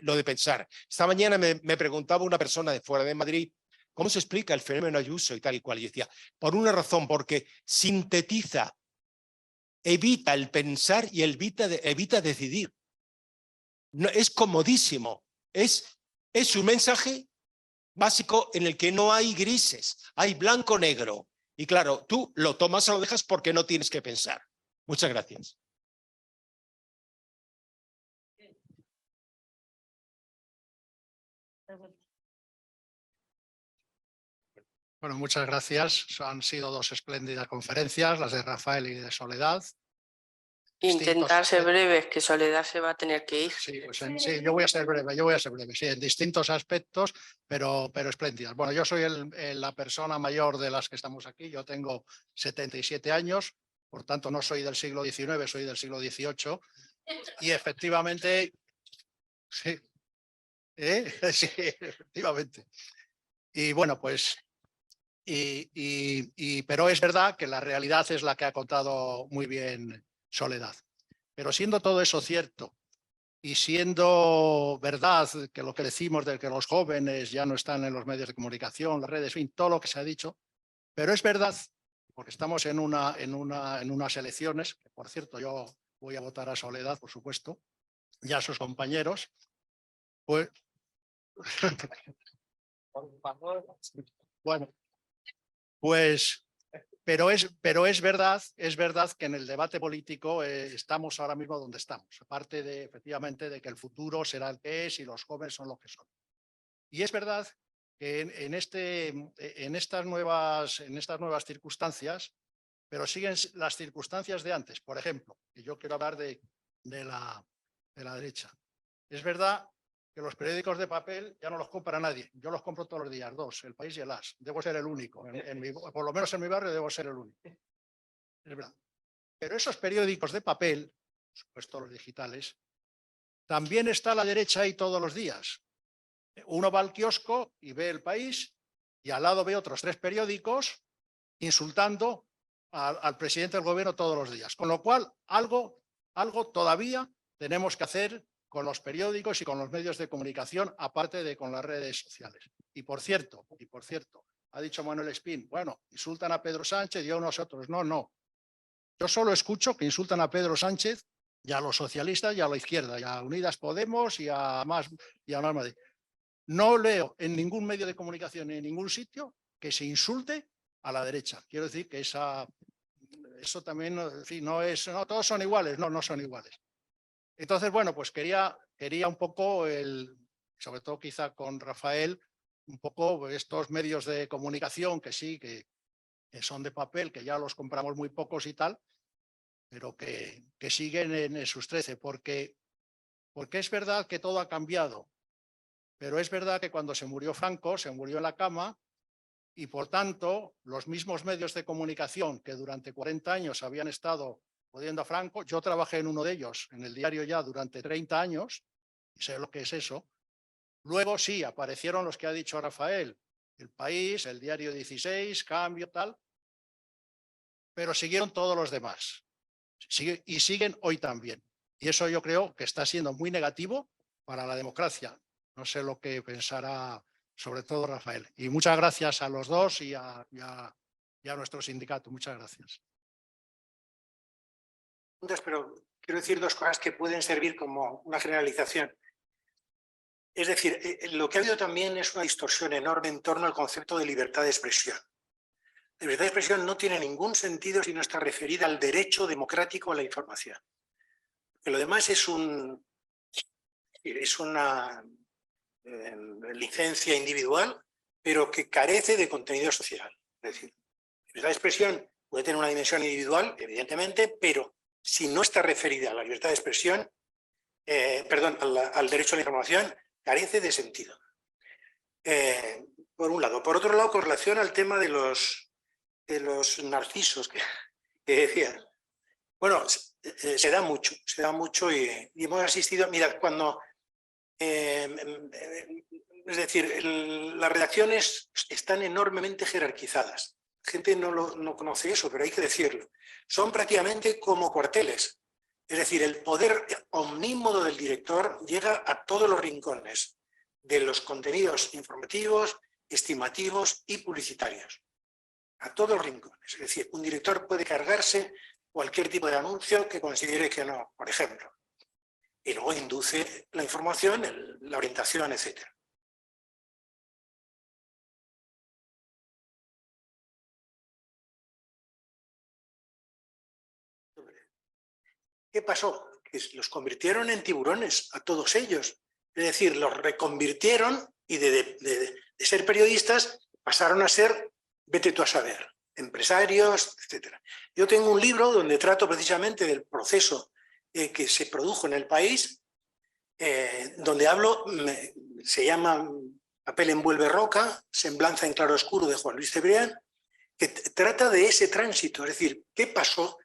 lo de pensar. Esta mañana me preguntaba una persona de fuera de Madrid cómo se explica el fenómeno Ayuso y tal y cual. Y decía, por una razón, porque sintetiza, evita el pensar y evita decidir. No, es comodísimo. Es un mensaje básico en el que no hay grises, hay blanco-negro. Y claro, tú lo tomas o lo dejas porque no tienes que pensar. Muchas gracias. Bueno, muchas gracias. Han sido dos espléndidas conferencias, las de Rafael y de Soledad. Intentar ser breves, que Soledad se va a tener que ir. Sí, pues sí, yo voy a ser breve, sí, en distintos aspectos, pero espléndidas. Bueno, yo soy la persona mayor de las que estamos aquí, yo tengo 77 años, por tanto no soy del siglo XIX, soy del siglo XVIII, y efectivamente, sí, sí, efectivamente. Y bueno, pues, pero es verdad que la realidad es la que ha contado muy bien Soledad. Pero siendo todo eso cierto, y siendo verdad que lo que decimos de que los jóvenes ya no están en los medios de comunicación, las redes, en fin, todo lo que se ha dicho, pero es verdad, porque estamos en unas elecciones, que por cierto yo voy a votar a Soledad, por supuesto, y a sus compañeros, pues... Bueno, pues... Pero es verdad que en el debate político estamos ahora mismo donde estamos, aparte de efectivamente de que el futuro será el que es y los jóvenes son los que son. Y es verdad que en estas nuevas circunstancias, pero siguen las circunstancias de antes. Por ejemplo, y yo quiero hablar de la derecha. Es verdad que los periódicos de papel ya no los compra nadie. Yo los compro todos los días, dos, El País y el As. Debo ser el único. Por lo menos en mi barrio debo ser el único. Es verdad. Pero esos periódicos de papel, por supuesto los digitales, también está la derecha ahí todos los días. Uno va al kiosco y ve El País y al lado ve otros 3 periódicos insultando al presidente del gobierno todos los días. Con lo cual, algo todavía tenemos que hacer con los periódicos y con los medios de comunicación, aparte de con las redes sociales. Y por cierto, ha dicho Manuel Espín, bueno, insultan a Pedro Sánchez y a unos otros. No. Yo solo escucho que insultan a Pedro Sánchez y a los socialistas y a la izquierda, y a Unidas Podemos y a Más Madrid. No leo en ningún medio de comunicación ni en ningún sitio que se insulte a la derecha. Quiero decir que eso también, en fin, no todos son iguales, no son iguales. Entonces, bueno, pues quería un poco, sobre todo quizá con Rafael, un poco estos medios de comunicación que sí, que son de papel, que ya los compramos muy pocos y tal, pero que siguen en sus 13, porque es verdad que todo ha cambiado, pero es verdad que cuando se murió Franco, se murió en la cama, y por tanto, los mismos medios de comunicación que durante 40 años habían estado jodiendo a Franco, yo trabajé en uno de ellos, en el diario Ya, durante 30 años, y sé lo que es eso. Luego sí, aparecieron los que ha dicho Rafael, El País, el Diario 16, Cambio, tal, pero siguieron todos los demás. Y siguen hoy también. Y eso yo creo que está siendo muy negativo para la democracia. No sé lo que pensará sobre todo Rafael. Y muchas gracias a los dos y a nuestro sindicato. Muchas gracias. Pero quiero decir 2 cosas que pueden servir como una generalización. Es decir, lo que ha habido también es una distorsión enorme en torno al concepto de libertad de expresión. La libertad de expresión no tiene ningún sentido si no está referida al derecho democrático a la información. Porque lo demás es una licencia individual, pero que carece de contenido social. Es decir, la libertad de expresión puede tener una dimensión individual, evidentemente, pero si no está referida a la libertad de expresión, al derecho a la información, carece de sentido. Por un lado. Por otro lado, con relación al tema de los narcisos que decía. Bueno, se da mucho y hemos asistido. Mirad, cuando... es decir, las redacciones están enormemente jerarquizadas. La gente no conoce eso, pero hay que decirlo. Son prácticamente como cuarteles. Es decir, el poder omnímodo del director llega a todos los rincones de los contenidos informativos, estimativos y publicitarios. A todos los rincones. Es decir, un director puede cargarse cualquier tipo de anuncio que considere que no, por ejemplo. Y luego induce la información, la orientación, etc. ¿Qué pasó? Que los convirtieron en tiburones a todos ellos. Es decir, los reconvirtieron y de ser periodistas pasaron a ser, vete tú a saber, empresarios, etc. Yo tengo un libro donde trato precisamente del proceso que se produjo en el país, donde hablo, se llama Papel envuelve roca, semblanza en claroscuro de Juan Luis Cebrián, que trata de ese tránsito, es decir, ¿qué pasó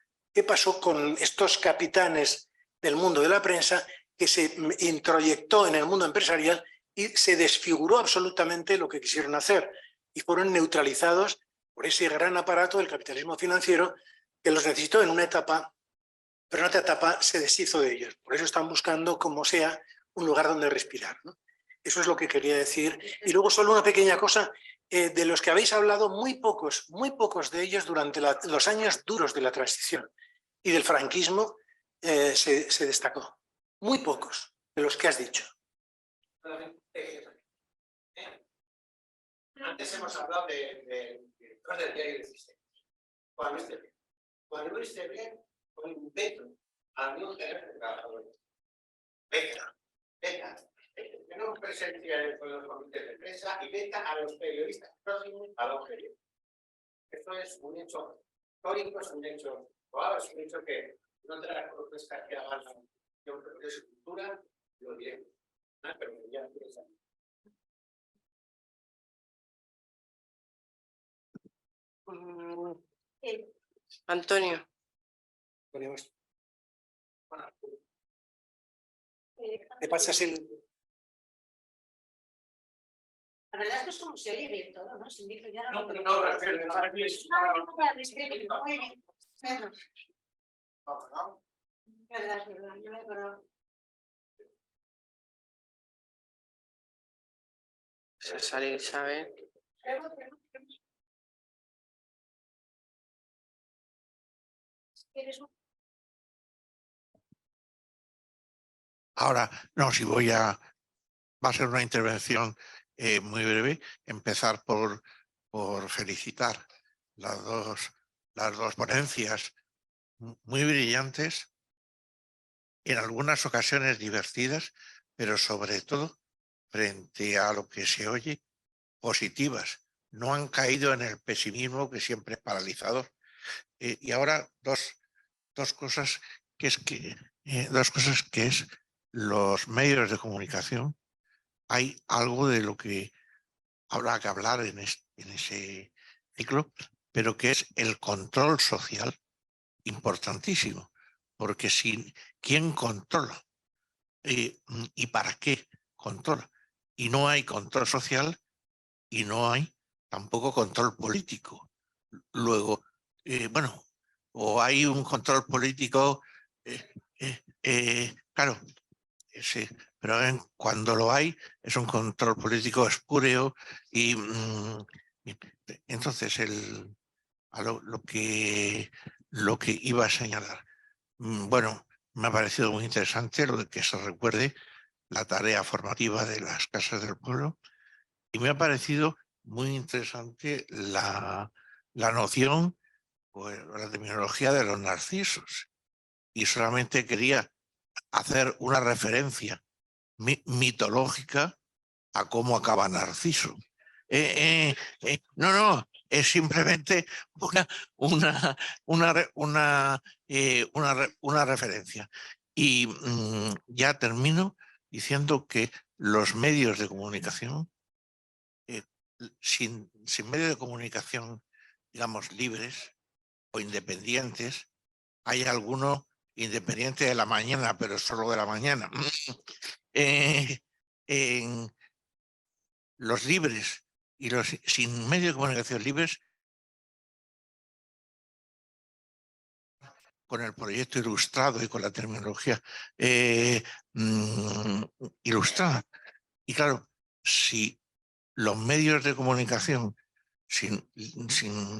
con estos capitanes del mundo de la prensa que se introyectó en el mundo empresarial y se desfiguró absolutamente lo que quisieron hacer y fueron neutralizados por ese gran aparato del capitalismo financiero que los necesitó en una etapa, pero en otra etapa se deshizo de ellos. Por eso están buscando, como sea, un lugar donde respirar, ¿no? Eso es lo que quería decir. Y luego solo una pequeña cosa, de los que habéis hablado, muy pocos de ellos durante los años duros de la transición y del franquismo se destacó. Muy pocos de los que has dicho. Antes hemos hablado del director del diario de Sistemas. Juan Luis Cebrián fue un veto a la Unión General de Trabajadores. Veta, que no presencia en los comités de prensa y veta a los periodistas próximos al objetivo. Esto es un hecho histórico, es un hecho probado, es un hecho que no te las propuestas que hagan de su cultura, lo diremos. Pero ya Antonio. ¿Te pasas el...? La verdad es que es como se oye bien todo, ¿no? Sin micro ya no, César Isabel. Ahora, no, si va a ser una intervención muy breve, empezar por felicitar las dos ponencias muy brillantes, en algunas ocasiones divertidas, pero sobre todo, frente a lo que se oye, positivas. No han caído en el pesimismo que siempre es paralizador. Y ahora dos cosas que es los medios de comunicación. Hay algo de lo que habrá que hablar en ese ciclo, pero que es el control social, importantísimo, porque ¿quién controla? ¿Y para qué controla? Y no hay control social y no hay tampoco control político. Luego, bueno, o hay un control político, claro, sí, pero cuando lo hay es un control político espúreo y entonces lo que iba a señalar. Bueno, me ha parecido muy interesante lo de que se recuerde la tarea formativa de las casas del pueblo y me ha parecido muy interesante la noción, pues, la terminología de los narcisos. Y solamente quería hacer una referencia mitológica a cómo acaba Narciso. No, es simplemente una referencia. Y ya termino diciendo que los medios de comunicación, sin medios de comunicación, digamos, libres o independientes, hay alguno independiente de la mañana, pero solo de la mañana. Los libres y los sin medios de comunicación libres con el proyecto ilustrado y con la terminología ilustrada. Y claro, si los medios de comunicación sin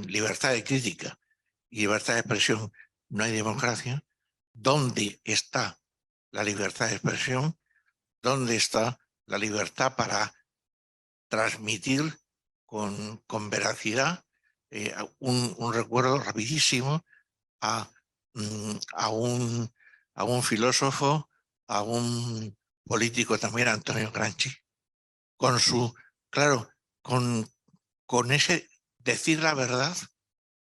libertad de crítica y libertad de expresión no hay democracia, ¿dónde está la libertad de expresión? ¿Dónde está la libertad para transmitir con veracidad un recuerdo rapidísimo a un filósofo, a un político también, Antonio Gramsci, con su, claro, con ese decir la verdad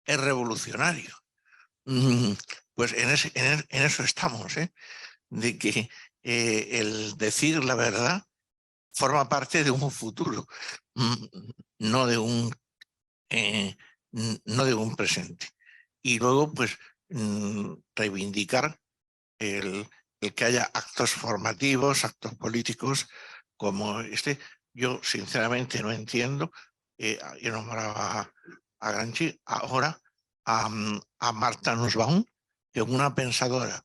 es revolucionario. Pues en eso estamos, de que el decir la verdad forma parte de un futuro, no de un presente. Y luego, pues, reivindicar el que haya actos formativos, actos políticos como este. Yo sinceramente no entiendo, yo nombraba a Gramsci, ahora a Martha Nussbaum, que una pensadora,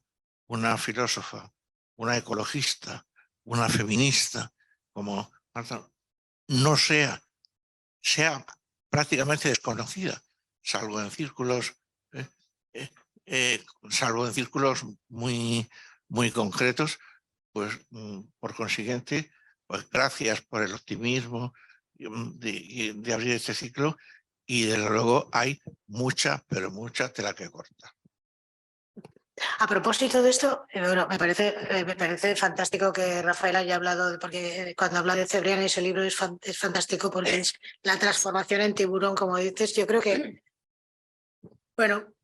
una filósofa, una ecologista, una feminista, como Martha, no sea prácticamente desconocida, salvo en círculos muy concretos, pues por consiguiente, pues gracias por el optimismo de abrir este ciclo, y desde luego hay mucha, pero mucha tela que cortar. A propósito de esto, bueno, me parece fantástico que Rafael haya hablado, porque cuando habla de Cebrián ese libro es fantástico porque es la transformación en tiburón, como dices. Yo creo que, bueno,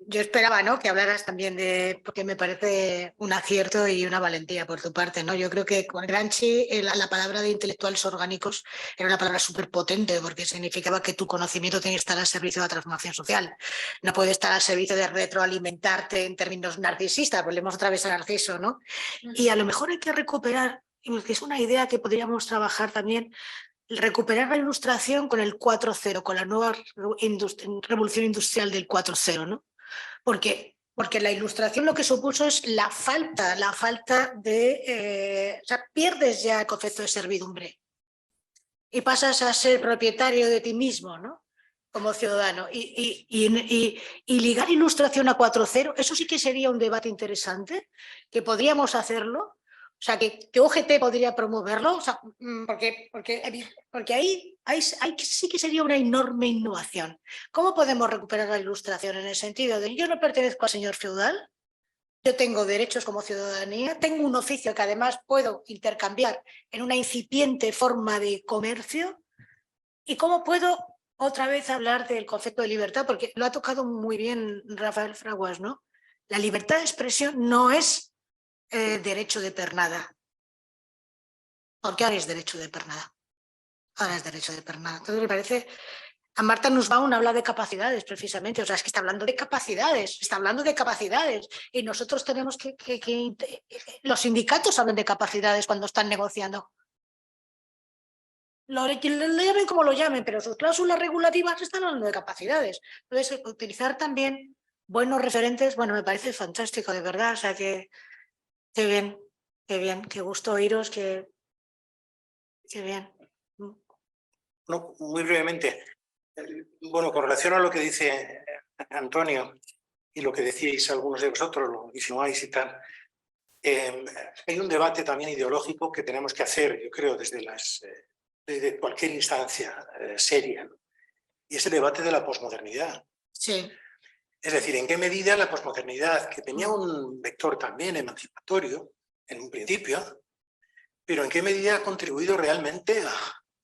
yo esperaba, ¿no?, que hablaras también porque me parece un acierto y una valentía por tu parte, ¿no? Yo creo que con Gramsci la palabra de intelectuales orgánicos era una palabra súper potente, porque significaba que tu conocimiento tiene que estar al servicio de la transformación social. No puede estar al servicio de retroalimentarte en términos narcisistas, volvemos otra vez a Narciso, ¿no? Y a lo mejor hay que recuperar, que es una idea que podríamos trabajar también, recuperar la ilustración con el 4.0, con la nueva revolución industrial del 4.0, ¿no? Porque la ilustración lo que supuso es la falta de... o sea, pierdes ya el concepto de servidumbre y pasas a ser propietario de ti mismo, ¿no?, como ciudadano. Y ligar ilustración a 4.0, eso sí que sería un debate interesante, que podríamos hacerlo. O sea, que UGT podría promoverlo, o sea, porque ahí sí que sería una enorme innovación. ¿Cómo podemos recuperar la ilustración en el sentido de yo no pertenezco al señor feudal, yo tengo derechos como ciudadanía, tengo un oficio que además puedo intercambiar en una incipiente forma de comercio? ¿Y cómo puedo otra vez hablar del concepto de libertad? Porque lo ha tocado muy bien Rafael Fraguas, ¿no? La libertad de expresión no es derecho de pernada. Porque ahora es derecho de pernada. Ahora es derecho de pernada. Entonces me parece... A Martha Nussbaum habla de capacidades, precisamente. O sea, es que está hablando de capacidades. Y nosotros tenemos que los sindicatos hablan de capacidades cuando están negociando. Lo llamen como lo llamen, pero sus cláusulas regulativas están hablando de capacidades. Entonces, utilizar también buenos referentes, bueno, me parece fantástico, de verdad. O sea, que qué bien, qué gusto oíros, qué bien. No, muy brevemente. Bueno, con relación a lo que dice Antonio y lo que decíais algunos de vosotros, lo insinuáis y tal, hay un debate también ideológico que tenemos que hacer, yo creo, desde cualquier instancia seria, ¿no? Y es el debate de la posmodernidad. Sí. Es decir, en qué medida la posmodernidad, que tenía un vector también emancipatorio en un principio, pero en qué medida ha contribuido realmente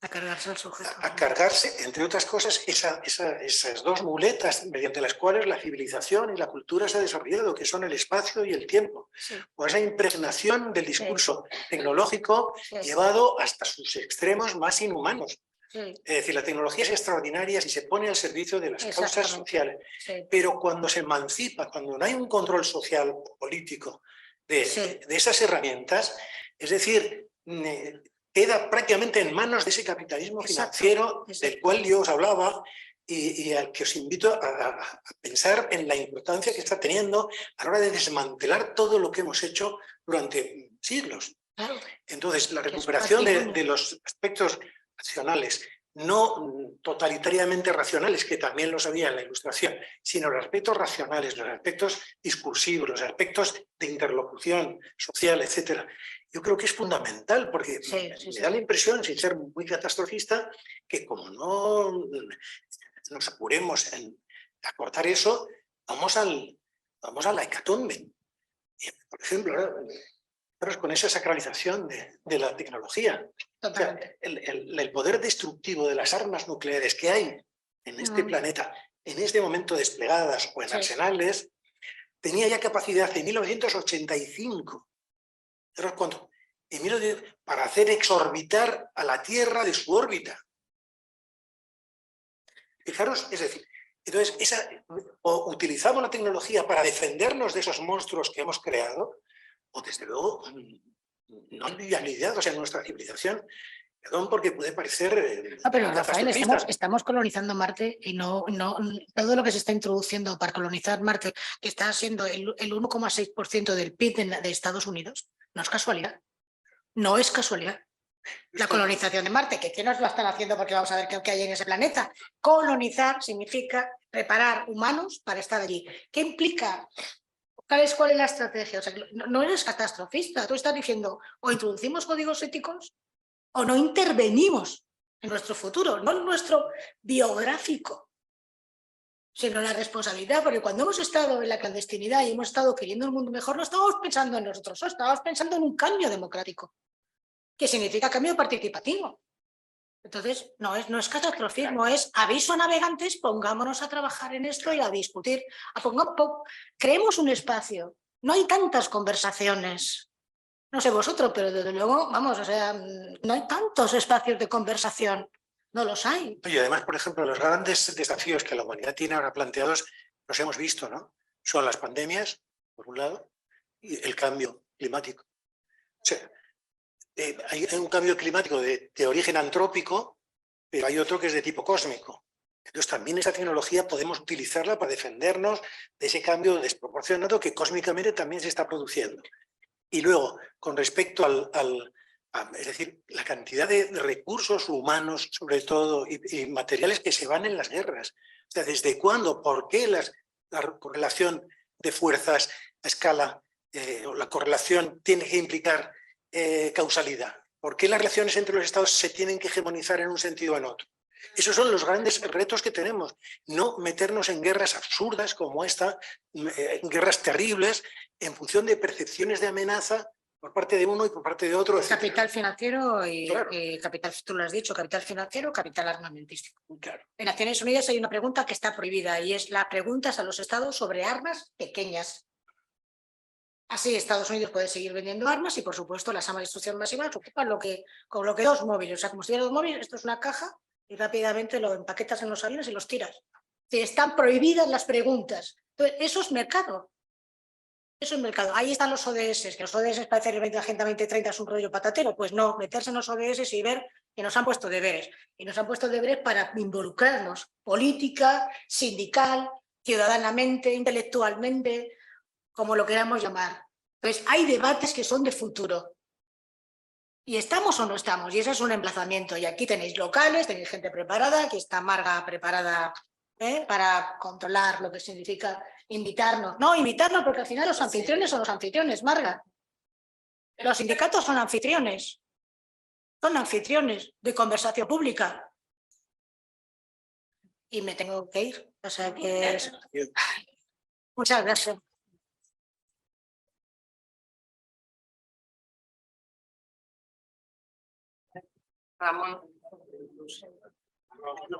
A cargarse al sujeto. A cargarse, entre otras cosas, esas dos muletas mediante las cuales la civilización y la cultura se ha desarrollado, que son el espacio y el tiempo. Sí. O esa impregnación del discurso tecnológico llevado hasta sus extremos más inhumanos. Sí. Es decir, la tecnología es extraordinaria si se pone al servicio de las causas sociales. Sí. Pero cuando se emancipa, cuando no hay un control social o político de esas herramientas, es decir, queda prácticamente en manos de ese capitalismo financiero del cual yo os hablaba, y al que os invito a pensar en la importancia que está teniendo a la hora de desmantelar todo lo que hemos hecho durante siglos. Claro. Entonces, la Que es recuperación patrimonio. de los aspectos racionales, no totalitariamente racionales, que también los había en la Ilustración, sino los aspectos racionales, los aspectos discursivos, los aspectos de interlocución social, etcétera. Yo creo que es fundamental, porque me da la impresión, sin ser muy catastrofista, que como no nos apuremos en acortar eso, vamos a la hecatombe. Por ejemplo, con esa sacralización de la tecnología. O sea, el poder destructivo de las armas nucleares que hay en este planeta, en este momento desplegadas o en arsenales, tenía ya capacidad en 1985. ¿Sabes cuánto? Para hacer exorbitar a la Tierra de su órbita. Fijaros, es decir, entonces o utilizamos la tecnología para defendernos de esos monstruos que hemos creado, o desde luego no hay viabilidad, o sea, nuestra civilización, perdón, porque puede parecer... pero Rafael, estamos colonizando Marte y no todo lo que se está introduciendo para colonizar Marte, que está siendo el 1,6% del PIB de Estados Unidos, no es casualidad. No es casualidad. La colonización de Marte, ¿qué nos la están haciendo? Porque vamos a ver qué hay en ese planeta. Colonizar significa preparar humanos para estar allí. ¿Qué implica? ¿Cuál es la estrategia? O sea, no eres catastrofista, tú estás diciendo o introducimos códigos éticos o no intervenimos en nuestro futuro, no en nuestro biográfico, sino en la responsabilidad, porque cuando hemos estado en la clandestinidad y hemos estado queriendo un mundo mejor, no estábamos pensando en nosotros, estábamos pensando en un cambio democrático, que significa cambio participativo. Entonces, no es catastrofismo, es aviso a navegantes, pongámonos a trabajar en esto y a discutir. Creemos un espacio. No hay tantas conversaciones. No sé vosotros, pero desde luego, vamos, o sea, no hay tantos espacios de conversación. No los hay. Y además, por ejemplo, los grandes desafíos que la humanidad tiene ahora planteados, los hemos visto, ¿no? Son las pandemias, por un lado, y el cambio climático. O sea, hay un cambio climático de origen antrópico, pero hay otro que es de tipo cósmico. Entonces también esa tecnología podemos utilizarla para defendernos de ese cambio desproporcionado que cósmicamente también se está produciendo. Y luego, con respecto es decir, la cantidad de recursos humanos, sobre todo, y materiales que se van en las guerras. O sea, ¿desde cuándo? ¿Por qué la correlación de fuerzas a escala, o la correlación tiene que implicar causalidad? ¿Por qué las relaciones entre los estados se tienen que hegemonizar en un sentido o en otro? Esos son los grandes retos que tenemos. No meternos en guerras absurdas como esta, guerras terribles, en función de percepciones de amenaza por parte de uno y por parte de otro. Capital financiero y claro. capital, tú lo has dicho, capital financiero, capital armamentístico. Claro. En Naciones Unidas hay una pregunta que está prohibida y es la pregunta a los estados sobre armas pequeñas. Así Estados Unidos puede seguir vendiendo armas y, por supuesto, las armas de destrucción masiva ocupan con lo que dos móviles. O sea, como si tuviera dos móviles, esto es una caja y rápidamente lo empaquetas en los aviones y los tiras. Están prohibidas las preguntas. Entonces, eso es mercado. Eso es mercado. Ahí están los ODS, que los ODS parece que la Agenda 2030 es un rollo patatero. Pues no, meterse en los ODS y ver que nos han puesto deberes. Y nos han puesto deberes para involucrarnos política, sindical, ciudadanamente, intelectualmente, como lo queramos llamar. Entonces, hay debates que son de futuro. ¿Y estamos o no estamos? Y ese es un emplazamiento. Y aquí tenéis locales, tenéis gente preparada, aquí está Marga preparada para controlar lo que significa invitarnos. No, invitarnos porque al final los anfitriones son los anfitriones, Marga. Los sindicatos son anfitriones. Son anfitriones de conversación pública. Y me tengo que ir. O sea que... Muchas gracias. Ramón.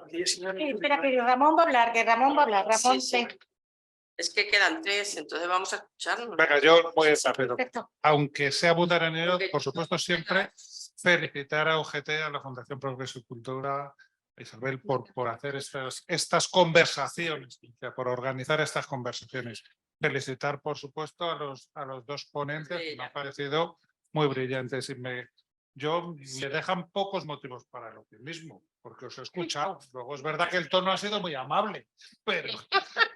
Sí, espera, que Ramón va a hablar, Ramón, Sí. Es que quedan 3, entonces vamos a escucharnos. Venga, yo voy a rápido. perfecto. Aunque sea butanero, por supuesto, siempre felicitar a UGT, a la Fundación Progreso y Cultura, a Isabel, por hacer estas conversaciones, por organizar estas conversaciones. Felicitar, por supuesto, a los dos ponentes, que me han parecido muy brillantes y me dejan pocos motivos para el optimismo. porque os he escuchado. Luego es verdad que el tono ha sido muy amable,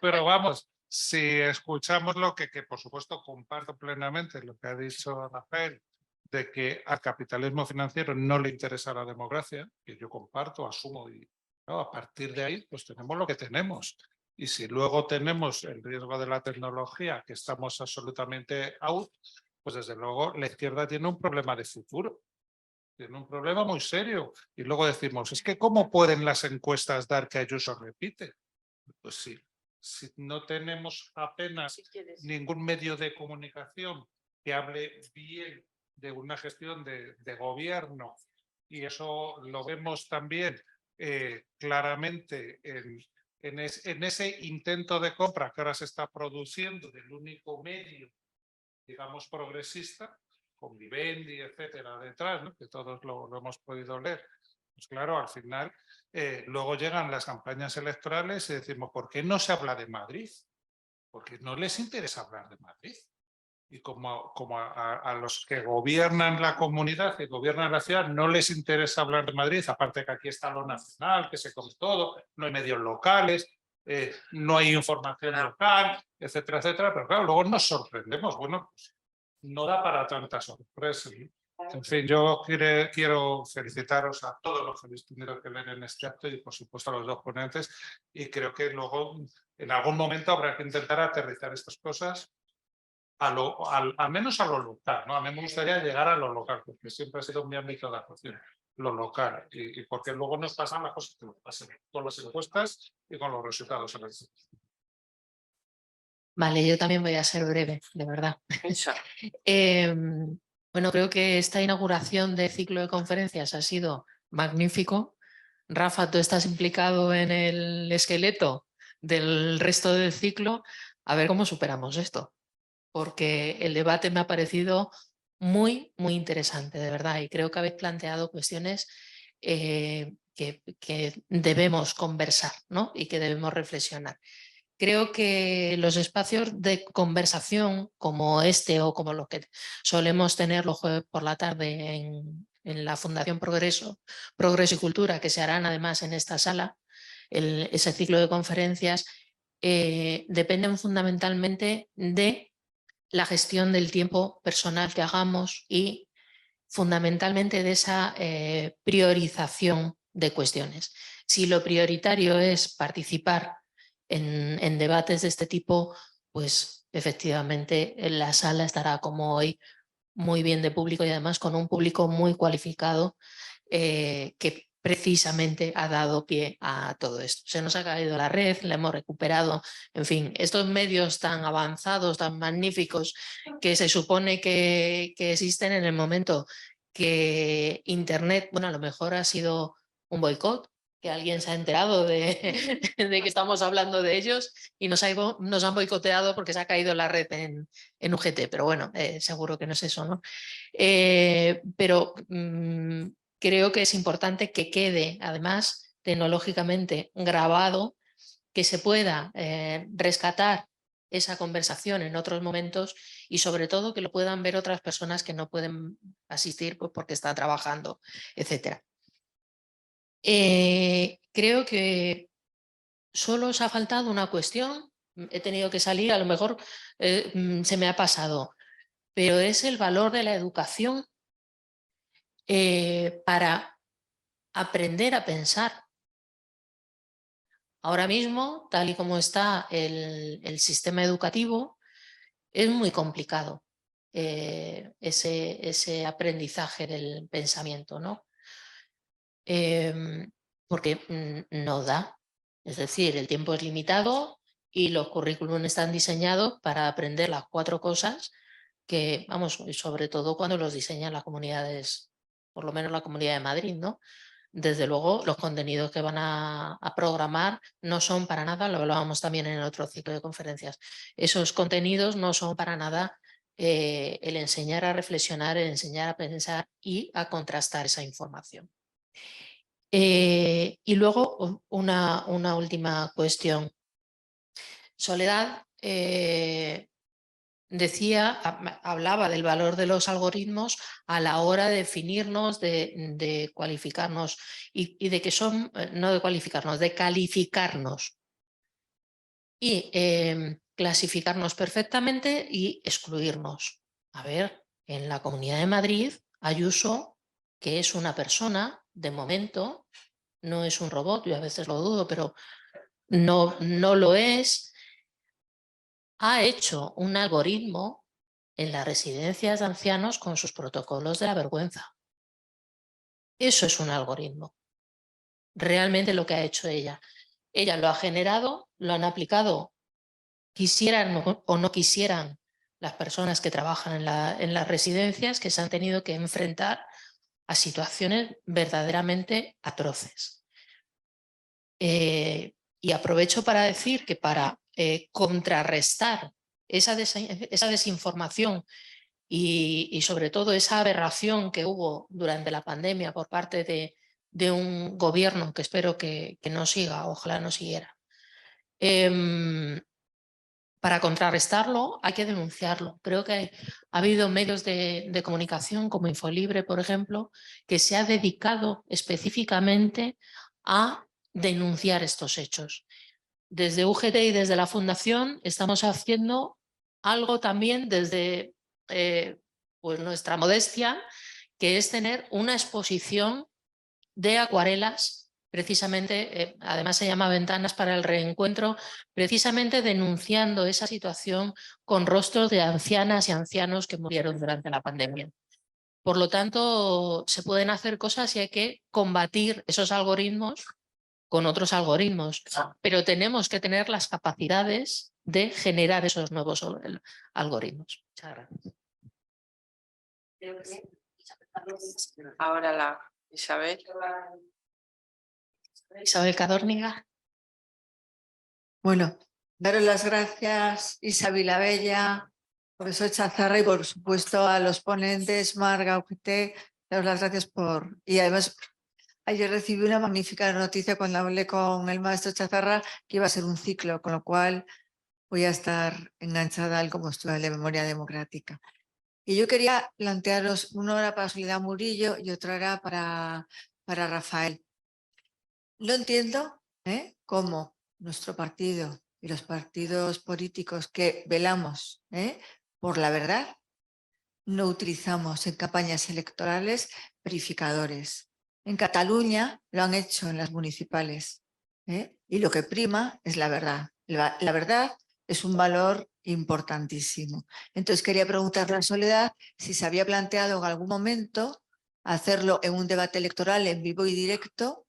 pero vamos, si escuchamos lo que por supuesto comparto plenamente lo que ha dicho Rafael, de que al capitalismo financiero no le interesa la democracia, que yo comparto, asumo, y ¿no? A partir de ahí pues tenemos lo que tenemos. Y si luego tenemos el riesgo de la tecnología, que estamos absolutamente out, pues desde luego la izquierda tiene un problema de futuro. Tiene un problema muy serio. Y luego decimos, es que ¿cómo pueden las encuestas dar que Ayuso repite? Pues sí, si no tenemos apenas ningún medio de comunicación que hable bien de una gestión de gobierno, y eso lo vemos también claramente en ese intento de compra que ahora se está produciendo del único medio, digamos, progresista, con Vivendi, etcétera, detrás, ¿no? Que todos lo hemos podido leer. Pues claro, al final, luego llegan las campañas electorales y decimos, ¿por qué no se habla de Madrid? Porque no les interesa hablar de Madrid. Y como a los que gobiernan la comunidad, que gobiernan la ciudad, no les interesa hablar de Madrid, aparte que aquí está lo nacional, que se come todo, no hay medios locales, no hay información local, etcétera, etcétera. Pero claro, luego nos sorprendemos. Bueno, pues no da para tanta sorpresa. En fin, yo quiero felicitaros a todos los que habéis tenido que leer en este acto y por supuesto a los dos ponentes, y creo que luego en algún momento habrá que intentar aterrizar estas cosas al menos a lo local, ¿no? A mí me gustaría llegar a lo local, porque siempre ha sido mi ámbito de actuación, lo local, y porque luego nos pasan las cosas que nos pasan con las encuestas y con los resultados electorales. Vale, yo también voy a ser breve, de verdad. Bueno, creo que esta inauguración de ciclo de conferencias ha sido magnífico. Rafa, tú estás implicado en el esqueleto del resto del ciclo. A ver cómo superamos esto, porque el debate me ha parecido muy, muy interesante, de verdad, y creo que habéis planteado cuestiones que debemos conversar, ¿no? Y que debemos reflexionar. Creo que los espacios de conversación como este o como los que solemos tener los jueves por la tarde en la Fundación Progreso y Cultura, que se harán además en esta sala, ese ciclo de conferencias, dependen fundamentalmente de la gestión del tiempo personal que hagamos y fundamentalmente de esa priorización de cuestiones. Si lo prioritario es participar en debates de este tipo, pues efectivamente la sala estará como hoy muy bien de público y además con un público muy cualificado que precisamente ha dado pie a todo esto. Se nos ha caído la red, la hemos recuperado, en fin, estos medios tan avanzados, tan magníficos que se supone que existen en el momento que Internet, bueno, a lo mejor ha sido un boicot, que alguien se ha enterado de que estamos hablando de ellos y nos han boicoteado porque se ha caído la red en UGT, pero bueno, seguro que no es eso, ¿no? Pero creo que es importante que quede, además, tecnológicamente grabado, que se pueda rescatar esa conversación en otros momentos y sobre todo que lo puedan ver otras personas que no pueden asistir pues, porque están trabajando, etc. Creo que solo os ha faltado una cuestión, he tenido que salir, a lo mejor se me ha pasado, pero es el valor de la educación para aprender a pensar. Ahora mismo, tal y como está el sistema educativo, es muy complicado ese aprendizaje del pensamiento, ¿no? Porque no da. Es decir, el tiempo es limitado y los currículums están diseñados para aprender las 4 cosas que, vamos, sobre todo cuando los diseñan las comunidades, por lo menos la Comunidad de Madrid, ¿no? Desde luego, los contenidos que van a programar no son para nada, lo hablábamos también en el otro ciclo de conferencias, esos contenidos no son para nada el enseñar a reflexionar, el enseñar a pensar y a contrastar esa información. Y luego una última cuestión. Soledad hablaba del valor de los algoritmos a la hora de definirnos, de cualificarnos y de que son, no de cualificarnos, de calificarnos y clasificarnos perfectamente y excluirnos. A ver, en la Comunidad de Madrid, Ayuso, que es una persona, de momento, no es un robot, yo a veces lo dudo, pero no lo es, ha hecho un algoritmo en las residencias de ancianos con sus protocolos de la vergüenza. Eso es un algoritmo. Realmente lo que ha hecho ella. Ella lo ha generado, lo han aplicado, quisieran o no quisieran las personas que trabajan en las residencias, que se han tenido que enfrentar a situaciones verdaderamente atroces. Y aprovecho para decir que para contrarrestar esa desinformación y sobre todo esa aberración que hubo durante la pandemia por parte de un gobierno que espero que no siga, ojalá no siguiera. Para contrarrestarlo hay que denunciarlo. Creo que ha habido medios de comunicación como Infolibre, por ejemplo, que se ha dedicado específicamente a denunciar estos hechos. Desde UGT y desde la Fundación estamos haciendo algo también desde pues nuestra modestia, que es tener una exposición de acuarelas, precisamente, además se llama Ventanas para el Reencuentro, precisamente denunciando esa situación con rostros de ancianas y ancianos que murieron durante la pandemia. Por lo tanto, se pueden hacer cosas y hay que combatir esos algoritmos con otros algoritmos, pero tenemos que tener las capacidades de generar esos nuevos algoritmos. Muchas gracias. Ahora la Isabel. Isabel Cadórniga. Bueno, daros las gracias, Isabel Abella, profesor Chazarra y por supuesto a los ponentes, Marga, UGT, daros las gracias por... Y además, ayer recibí una magnífica noticia cuando hablé con el maestro Chazarra que iba a ser un ciclo, con lo cual voy a estar enganchada al como estudio de memoria democrática. Y yo quería plantearos una hora para Soledad Murillo y otra hora para Rafael. No entiendo cómo nuestro partido y los partidos políticos que velamos por la verdad no utilizamos en campañas electorales verificadores. En Cataluña lo han hecho en las municipales y lo que prima es la verdad. La verdad es un valor importantísimo. Entonces quería preguntarle a Soledad si se había planteado en algún momento hacerlo en un debate electoral en vivo y directo,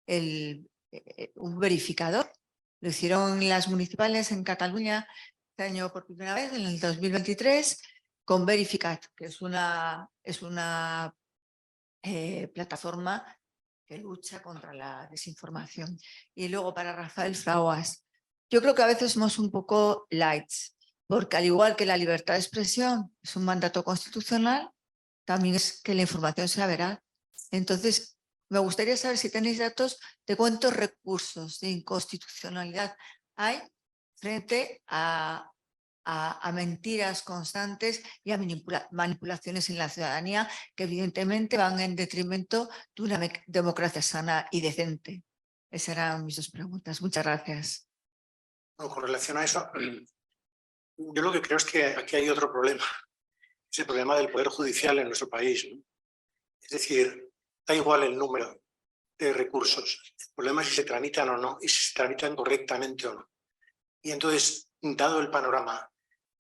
un verificador. Lo hicieron en las municipales en Cataluña este año por primera vez, en el 2023, con Verificat, que es una plataforma que lucha contra la desinformación. Y luego para Rafael Fraguas, yo creo que a veces somos un poco lights, porque al igual que la libertad de expresión es un mandato constitucional, también es que la información sea veraz. Entonces, me gustaría saber si tenéis datos de cuántos recursos de inconstitucionalidad hay frente a mentiras constantes y a manipulaciones en la ciudadanía que evidentemente van en detrimento de una democracia sana y decente. Esas eran mis dos preguntas. Muchas gracias. Bueno, con relación a eso, yo lo que creo es que aquí hay otro problema. Es el problema del Poder Judicial en nuestro país, ¿no? Es decir, da igual el número de recursos. El problema es si se tramitan o no y si se tramitan correctamente o no. Y entonces, dado el panorama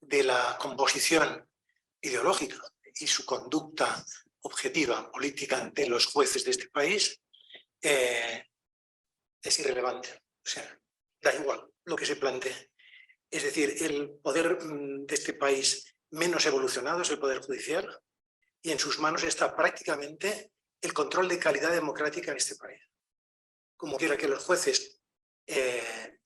de la composición ideológica y su conducta objetiva política de los jueces de este país, es irrelevante. O sea, da igual lo que se plantee. Es decir, el poder de este país menos evolucionado es el Poder Judicial y en sus manos está prácticamente el control de calidad democrática en este país. Como quiera que los jueces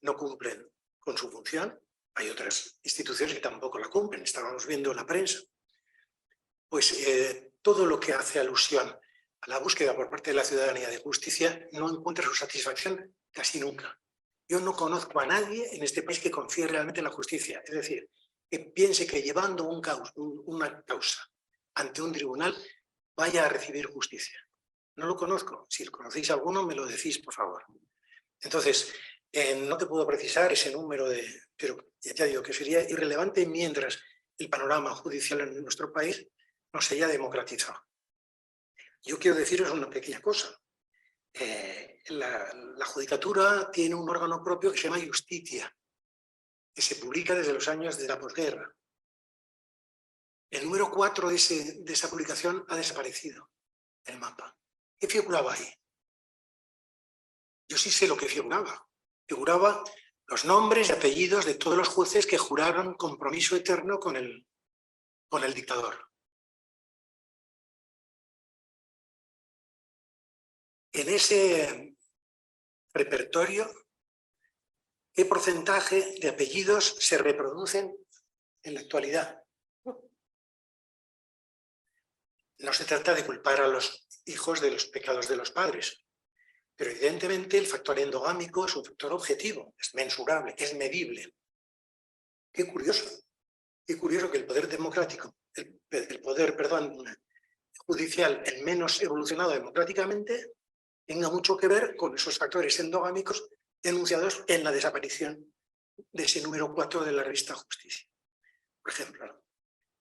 no cumplen con su función, hay otras instituciones que tampoco la cumplen, estábamos viendo en la prensa, pues todo lo que hace alusión a la búsqueda por parte de la ciudadanía de justicia no encuentra su satisfacción casi nunca. Yo no conozco a nadie en este país que confíe realmente en la justicia, es decir, que piense que llevando una causa ante un tribunal vaya a recibir justicia. No lo conozco. Si conocéis alguno, me lo decís, por favor. Entonces, no te puedo precisar ese número pero ya digo que sería irrelevante mientras el panorama judicial en nuestro país no se haya democratizado. Yo quiero deciros una pequeña cosa. La judicatura tiene un órgano propio que se llama Justitia, que se publica desde los años de la posguerra. El número 4 de esa publicación ha desaparecido, el mapa. ¿Qué figuraba ahí? Yo sí sé lo que figuraba. Figuraba los nombres y apellidos de todos los jueces que juraron compromiso eterno con el dictador. En ese repertorio, ¿qué porcentaje de apellidos se reproducen en la actualidad? No se trata de culpar a los hijos de los pecados de los padres, pero evidentemente el factor endogámico es un factor objetivo, es mensurable, es medible. Qué curioso que el poder democrático, el poder judicial, el menos evolucionado democráticamente, tenga mucho que ver con esos factores endogámicos denunciados en la desaparición de ese número 4 de la revista Justicia. Por ejemplo,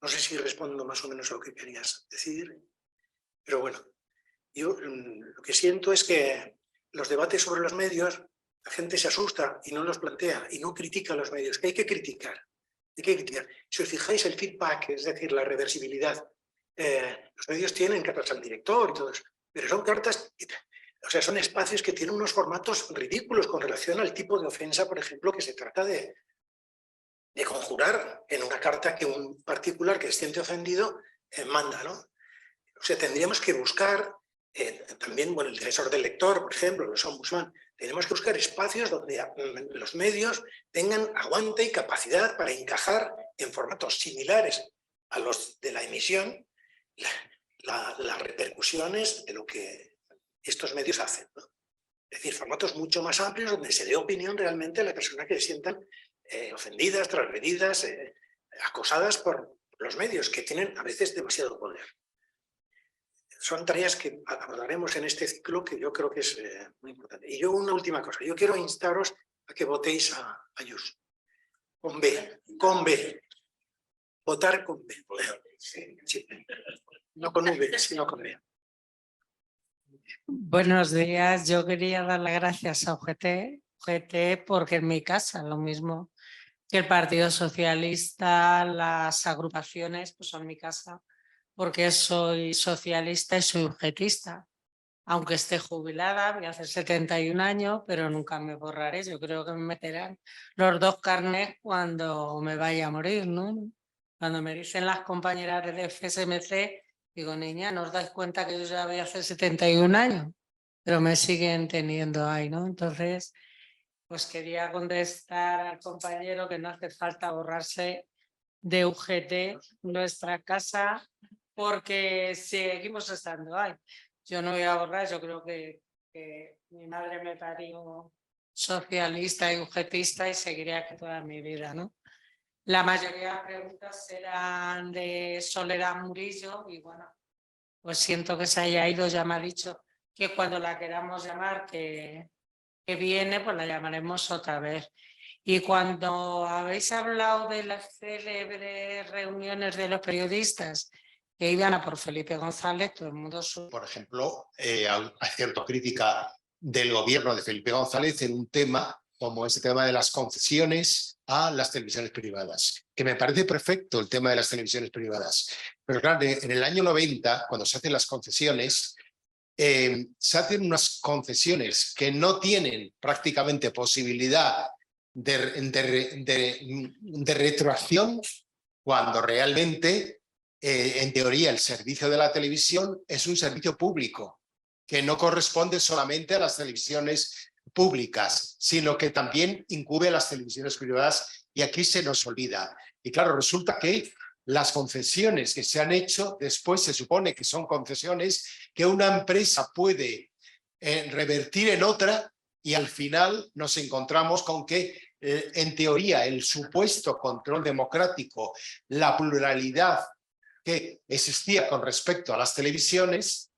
no sé si respondo más o menos a lo que querías decir, pero bueno, yo lo que siento es que los debates sobre los medios, la gente se asusta y no los plantea y no critica a los medios, que hay que criticar. Si os fijáis, el feedback, es decir, la reversibilidad, los medios tienen cartas al director y todo eso, pero son cartas... O sea, son espacios que tienen unos formatos ridículos con relación al tipo de ofensa, por ejemplo, que se trata de conjurar en una carta que un particular que se siente ofendido manda, ¿no? O sea, tendríamos que buscar, también, bueno, el defensor del lector, por ejemplo, los ombudsman, tenemos que buscar espacios donde los medios tengan aguante y capacidad para encajar en formatos similares a los de la emisión las repercusiones de lo que estos medios hacen, ¿no? Es decir, formatos mucho más amplios donde se dé opinión realmente a las personas que se sientan ofendidas, transgredidas, acosadas por los medios, que tienen a veces demasiado poder. Son tareas que abordaremos en este ciclo que yo creo que es muy importante. Y yo una última cosa, yo quiero instaros a que votéis a Ayuso. Con B. Votar con B. Sí. No con V, sino con B. Buenos días, yo quería dar las gracias a UGT porque en mi casa, lo mismo que el Partido Socialista, las agrupaciones, pues son mi casa, porque soy socialista y soy UGTista. Aunque esté jubilada, voy a hacer 71 años, pero nunca me borraré. Yo creo que me meterán los 2 carnets cuando me vaya a morir, ¿no? Cuando me dicen las compañeras del FSMC, digo, niña, ¿no os dais cuenta que yo ya voy a hacer 71 años? Pero me siguen teniendo ahí, ¿no? Entonces, pues quería contestar al compañero que no hace falta borrarse de UGT nuestra casa porque seguimos estando ahí. Yo no voy a borrar, yo creo que mi madre me parió socialista y UGTista y seguiré aquí toda mi vida, ¿no? La mayoría de preguntas eran de Soledad Murillo y bueno, pues siento que se haya ido, ya me ha dicho que cuando la queramos llamar, que viene, pues la llamaremos otra vez. Y cuando habéis hablado de las célebres reuniones de los periodistas que iban a por Felipe González, todo el mundo... Por ejemplo, hay cierta crítica del gobierno de Felipe González en un tema como este tema de las concesiones a las televisiones privadas, que me parece perfecto el tema de las televisiones privadas. Pero claro, en el año 90, cuando se hacen las concesiones, se hacen unas concesiones que no tienen prácticamente posibilidad de retroacción, cuando realmente, en teoría, el servicio de la televisión es un servicio público, que no corresponde solamente a las televisiones públicas, sino que también incumbe a las televisiones privadas, y aquí se nos olvida. Y claro, resulta que las concesiones que se han hecho después se supone que son concesiones que una empresa puede revertir en otra, y al final nos encontramos con que en teoría, el supuesto control democrático, la pluralidad que existía con respecto a las televisiones,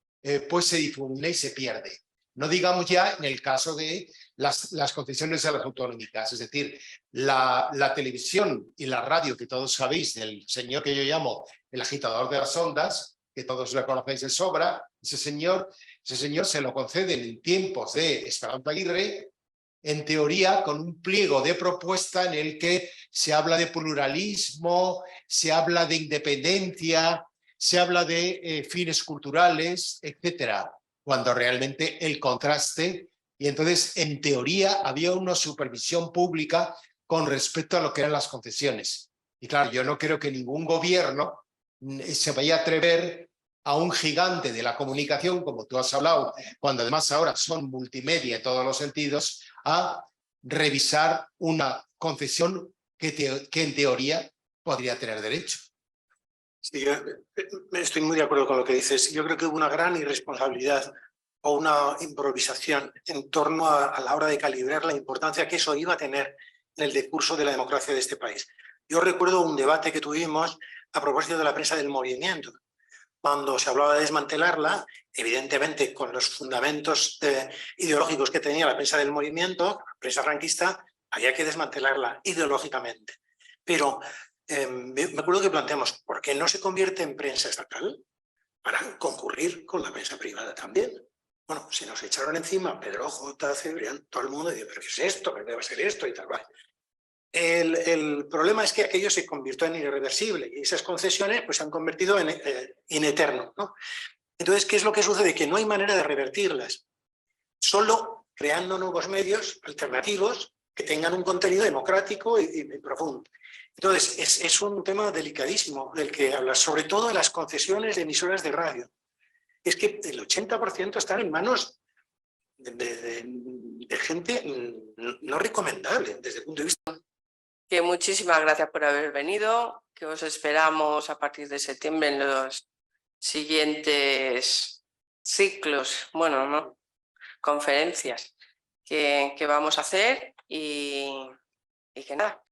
pues se difumina y se pierde. No digamos ya en el caso de las concesiones a las autonómicas, es decir, la televisión y la radio, que todos sabéis, del señor que yo llamo el agitador de las ondas, que todos lo conocéis de sobra, ese señor se lo conceden en tiempos de Esperanza Aguirre, en teoría con un pliego de propuesta en el que se habla de pluralismo, se habla de independencia, se habla de fines culturales, etcétera, cuando realmente el contraste, y entonces en teoría había una supervisión pública con respecto a lo que eran las concesiones. Y claro, yo no creo que ningún gobierno se vaya a atrever a un gigante de la comunicación, como tú has hablado, cuando además ahora son multimedia en todos los sentidos, a revisar una concesión que en teoría podría tener derecho. Sí, yo estoy muy de acuerdo con lo que dices. Yo creo que hubo una gran irresponsabilidad o una improvisación en torno a la hora de calibrar la importancia que eso iba a tener en el decurso de la democracia de este país. Yo recuerdo un debate que tuvimos a propósito de la prensa del movimiento, cuando se hablaba de desmantelarla, evidentemente con los fundamentos ideológicos que tenía la prensa del movimiento, la prensa franquista, había que desmantelarla ideológicamente. Pero me acuerdo que planteamos, ¿por qué no se convierte en prensa estatal para concurrir con la prensa privada también? Bueno, se nos echaron encima Pedro J. Cebrián, todo el mundo dice, ¿pero qué es esto? ¿Qué debe ser esto? Y tal, vale. El problema es que aquello se convirtió en irreversible y esas concesiones pues, se han convertido en eterno, ¿no? Entonces, ¿qué es lo que sucede? Que no hay manera de revertirlas, solo creando nuevos medios alternativos que tengan un contenido democrático y profundo. Entonces, es un tema delicadísimo del que hablas, sobre todo en las concesiones de emisoras de radio. Es que el 80% están en manos de gente no recomendable desde el punto de vista. Que muchísimas gracias por haber venido, que os esperamos a partir de septiembre en los siguientes ciclos, bueno, ¿no? Conferencias que vamos a hacer y que nada,